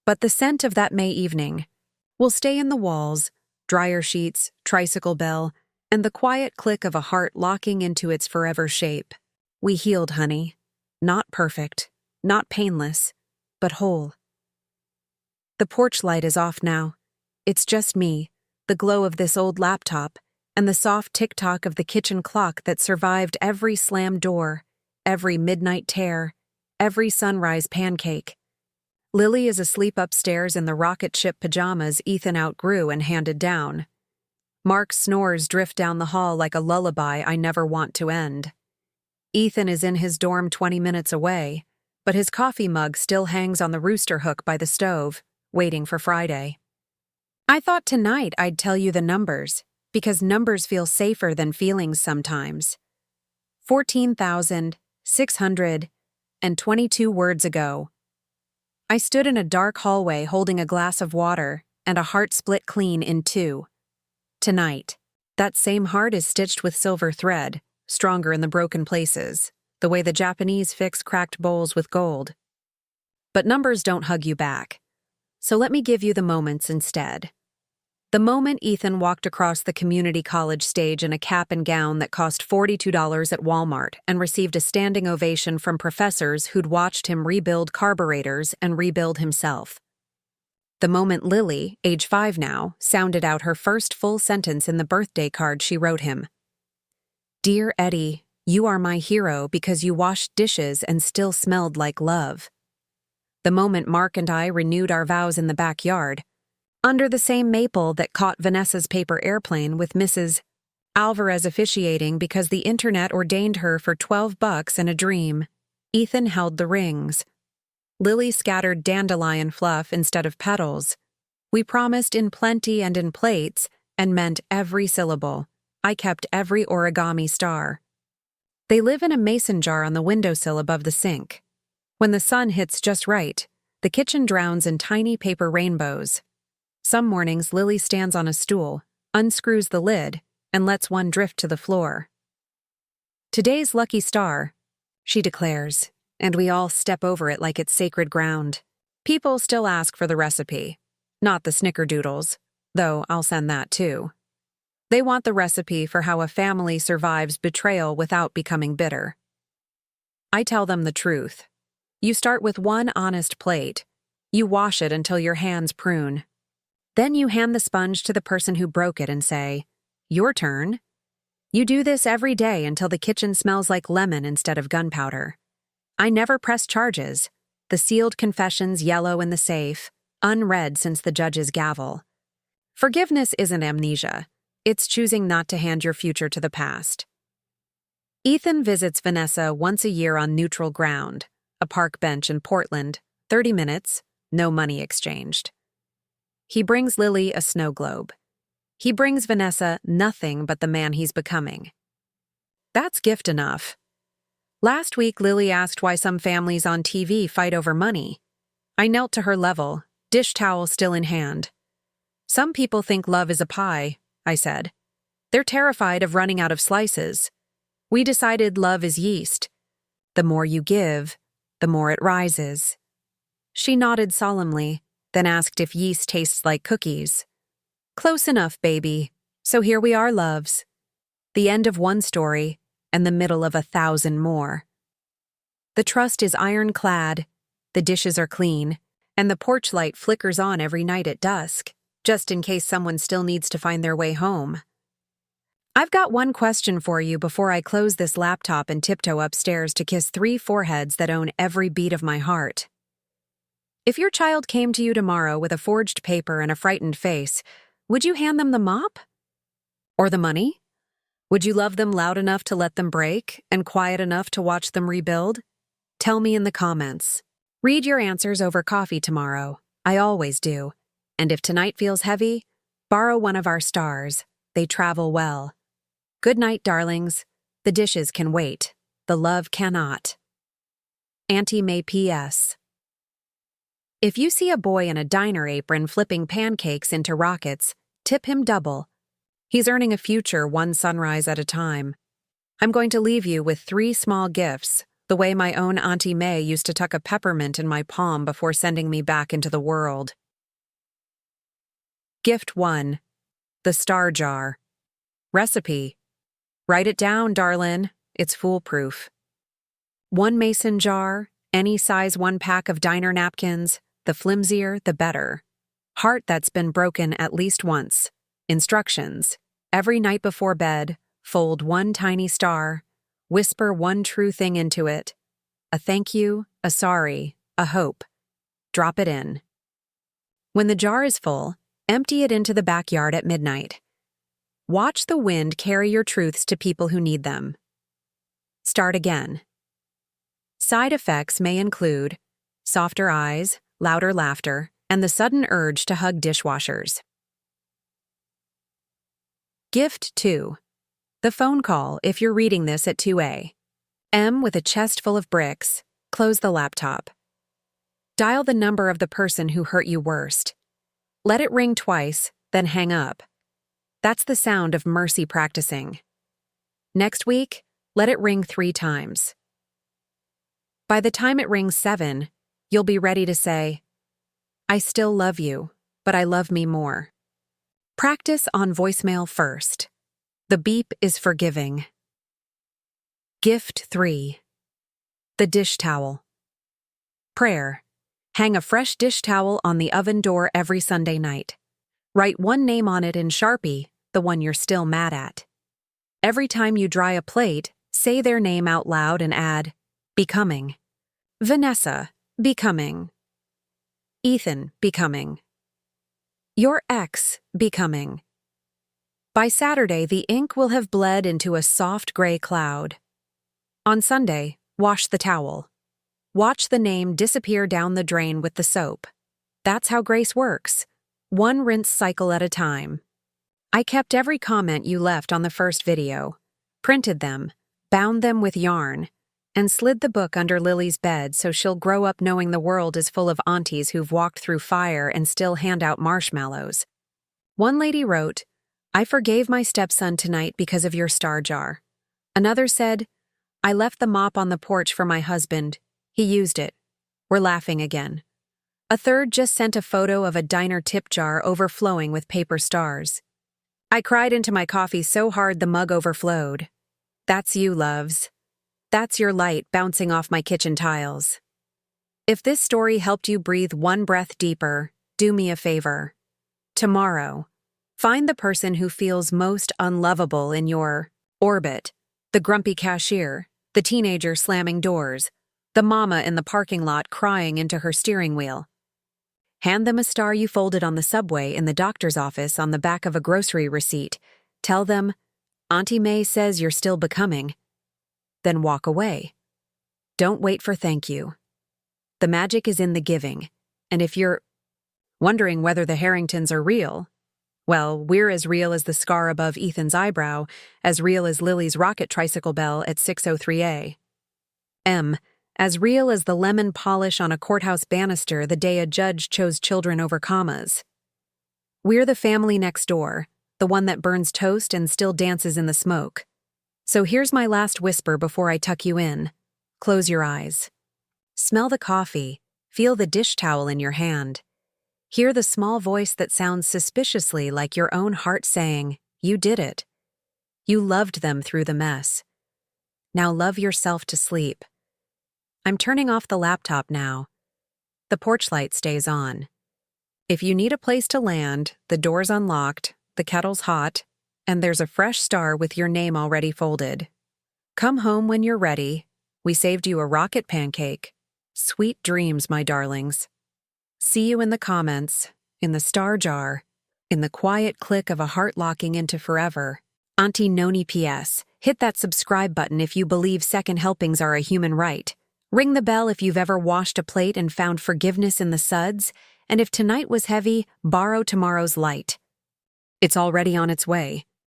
But the scent of that May evening will stay in the walls, dryer sheets, tricycle bell, and the quiet click of a heart locking into its forever shape. We healed, honey. Not perfect, not painless, but whole. The porch light is off now. It's just me, the glow of this old laptop, and the soft tick-tock of the kitchen clock that survived every slammed door, every midnight tear, every sunrise pancake. Lily is asleep upstairs in the rocket ship pajamas Ethan outgrew and handed down. Mark's snores drift down the hall like a lullaby I never want to end. Ethan is in his dorm 20 minutes away, but his coffee mug still hangs on the rooster hook by the stove, waiting for Friday. I thought tonight I'd tell you the numbers, because numbers feel safer than feelings sometimes. 14,622 words ago. I stood in a dark hallway holding a glass of water and a heart split clean in 2. Tonight, that same heart is stitched with silver thread, stronger in the broken places, the way the Japanese fix cracked bowls with gold. But numbers don't hug you back, so let me give you the moments instead. The moment Ethan walked across the community college stage in a cap and gown that cost $42 at Walmart and received a standing ovation from professors who'd watched him rebuild carburetors and rebuild himself. The moment Lily, age 5 now, sounded out her first full sentence in the birthday card she wrote him. "Dear Eddie, you are my hero because you washed dishes and still smelled like love." The moment Mark and I renewed our vows in the backyard, under the same maple that caught Vanessa's paper airplane with Mrs. Alvarez officiating because the internet ordained her for $12 and a dream, Ethan held the rings. Lily scattered dandelion fluff instead of petals. We promised in plenty and in plates, and meant every syllable. I kept every origami star. They live in a mason jar on the windowsill above the sink. When the sun hits just right, the kitchen drowns in tiny paper rainbows. Some mornings Lily stands on a stool, unscrews the lid, and lets one drift to the floor. "Today's lucky star," she declares, and we all step over it like it's sacred ground. People still ask for the recipe, not the snickerdoodles, though I'll send that too. They want the recipe for how a family survives betrayal without becoming bitter. I tell them the truth. You start with one honest plate. You wash it until your hands prune. Then you hand the sponge to the person who broke it and say, "Your turn." You do this every day until the kitchen smells like lemon instead of gunpowder. I never press charges. The sealed confessions yellow in the safe, unread since the judge's gavel. Forgiveness isn't amnesia. It's choosing not to hand your future to the past. Ethan visits Vanessa once a year on neutral ground, a park bench in Portland, 30 minutes, no money exchanged. He brings Lily a snow globe. He brings Vanessa nothing but the man he's becoming. That's gift enough. Last week, Lily asked why some families on TV fight over money. I knelt to her level, dish towel still in hand. "Some people think love is a pie," I said. "They're terrified of running out of slices. We decided love is yeast. The more you give, the more it rises." She nodded solemnly, then asked if yeast tastes like cookies. "Close enough, baby. So here we are, loves. The end of one story, and the middle of 1,000 more. The trust is ironclad, the dishes are clean, and the porch light flickers on every night at dusk, just in case someone still needs to find their way home. I've got one question for you before I close this laptop and tiptoe upstairs to kiss 3 foreheads that own every beat of my heart. If your child came to you tomorrow with a forged paper and a frightened face, would you hand them the mop? Or the money? Would you love them loud enough to let them break and quiet enough to watch them rebuild? Tell me in the comments. Read your answers over coffee tomorrow. I always do. And if tonight feels heavy, borrow one of our stars. They travel well. Good night, darlings. The dishes can wait. The love cannot. Auntie May P.S. If you see a boy in a diner apron flipping pancakes into rockets, tip him double. He's earning a future one sunrise at a time. I'm going to leave you with 3 small gifts, the way my own Auntie May used to tuck a peppermint in my palm before sending me back into the world. Gift 1. The Star Jar. Recipe. Write it down, darlin'. It's foolproof. 1 mason jar, any size 1 pack of diner napkins, the flimsier, the better. Heart that's been broken at least once. Instructions. Every night before bed, fold 1 tiny star, whisper 1 true thing into it. A thank you, a sorry, a hope. Drop it in. When the jar is full, empty it into the backyard at midnight. Watch the wind carry your truths to people who need them. Start again. Side effects may include softer eyes, louder laughter, and the sudden urge to hug dishwashers. Gift 2. The phone call if you're reading this at 2 a.m. with a chest full of bricks. Close the laptop. Dial the number of the person who hurt you worst. Let it ring twice, then hang up. That's the sound of mercy practicing. Next week, let it ring 3 times. By the time it rings 7, you'll be ready to say, I still love you, but I love me more. Practice on voicemail first. The beep is forgiving. Gift 3. The dish towel. Prayer. Hang a fresh dish towel on the oven door every Sunday night. Write one name on it in Sharpie, the one you're still mad at. Every time you dry a plate, say their name out loud and add, becoming. Vanessa, becoming. Ethan, becoming. Your ex, becoming. By Saturday, the ink will have bled into a soft gray cloud. On Sunday, wash the towel. Watch the name disappear down the drain with the soap. That's how grace works. One rinse cycle at a time. I kept every comment you left on the first video, printed them, bound them with yarn, and slid the book under Lily's bed so she'll grow up knowing the world is full of aunties who've walked through fire and still hand out marshmallows. One lady wrote, "I forgave my stepson tonight because of your star jar." Another said, "I left the mop on the porch for my husband. He used it. We're laughing again." A third just sent a photo of a diner tip jar overflowing with paper stars. "I cried into my coffee so hard the mug overflowed." That's you, loves. That's your light bouncing off my kitchen tiles. If this story helped you breathe one breath deeper, do me a favor. Tomorrow, find the person who feels most unlovable in your orbit. The grumpy cashier, the teenager slamming doors, the mama in the parking lot crying into her steering wheel. Hand them a star you folded on the subway in the doctor's office on the back of a grocery receipt. Tell them, "Auntie May says you're still becoming." Then walk away. Don't wait for thank you. The magic is in the giving, and if you're wondering whether the Harringtons are real, well, we're as real as the scar above Ethan's eyebrow, as real as Lily's rocket tricycle bell at 6:03 a.m., as real as the lemon polish on a courthouse banister the day a judge chose children over commas. We're the family next door, the one that burns toast and still dances in the smoke. So here's my last whisper before I tuck you in. Close your eyes. Smell the coffee. Feel the dish towel in your hand. Hear the small voice that sounds suspiciously like your own heart saying, "You did it." You loved them through the mess. Now love yourself to sleep. I'm turning off the laptop now. The porch light stays on. If you need a place to land, the door's unlocked, the kettle's hot, and there's a fresh star with your name already folded. Come home when you're ready. We saved you a rocket pancake. Sweet dreams, my darlings. See you in the comments, in the star jar, in the quiet click of a heart locking into forever. Auntie Noni P.S. Hit that subscribe button if you believe second helpings are a human right. Ring the bell if you've ever washed a plate and found forgiveness in the suds. And if tonight was heavy, borrow tomorrow's light. It's already on its way.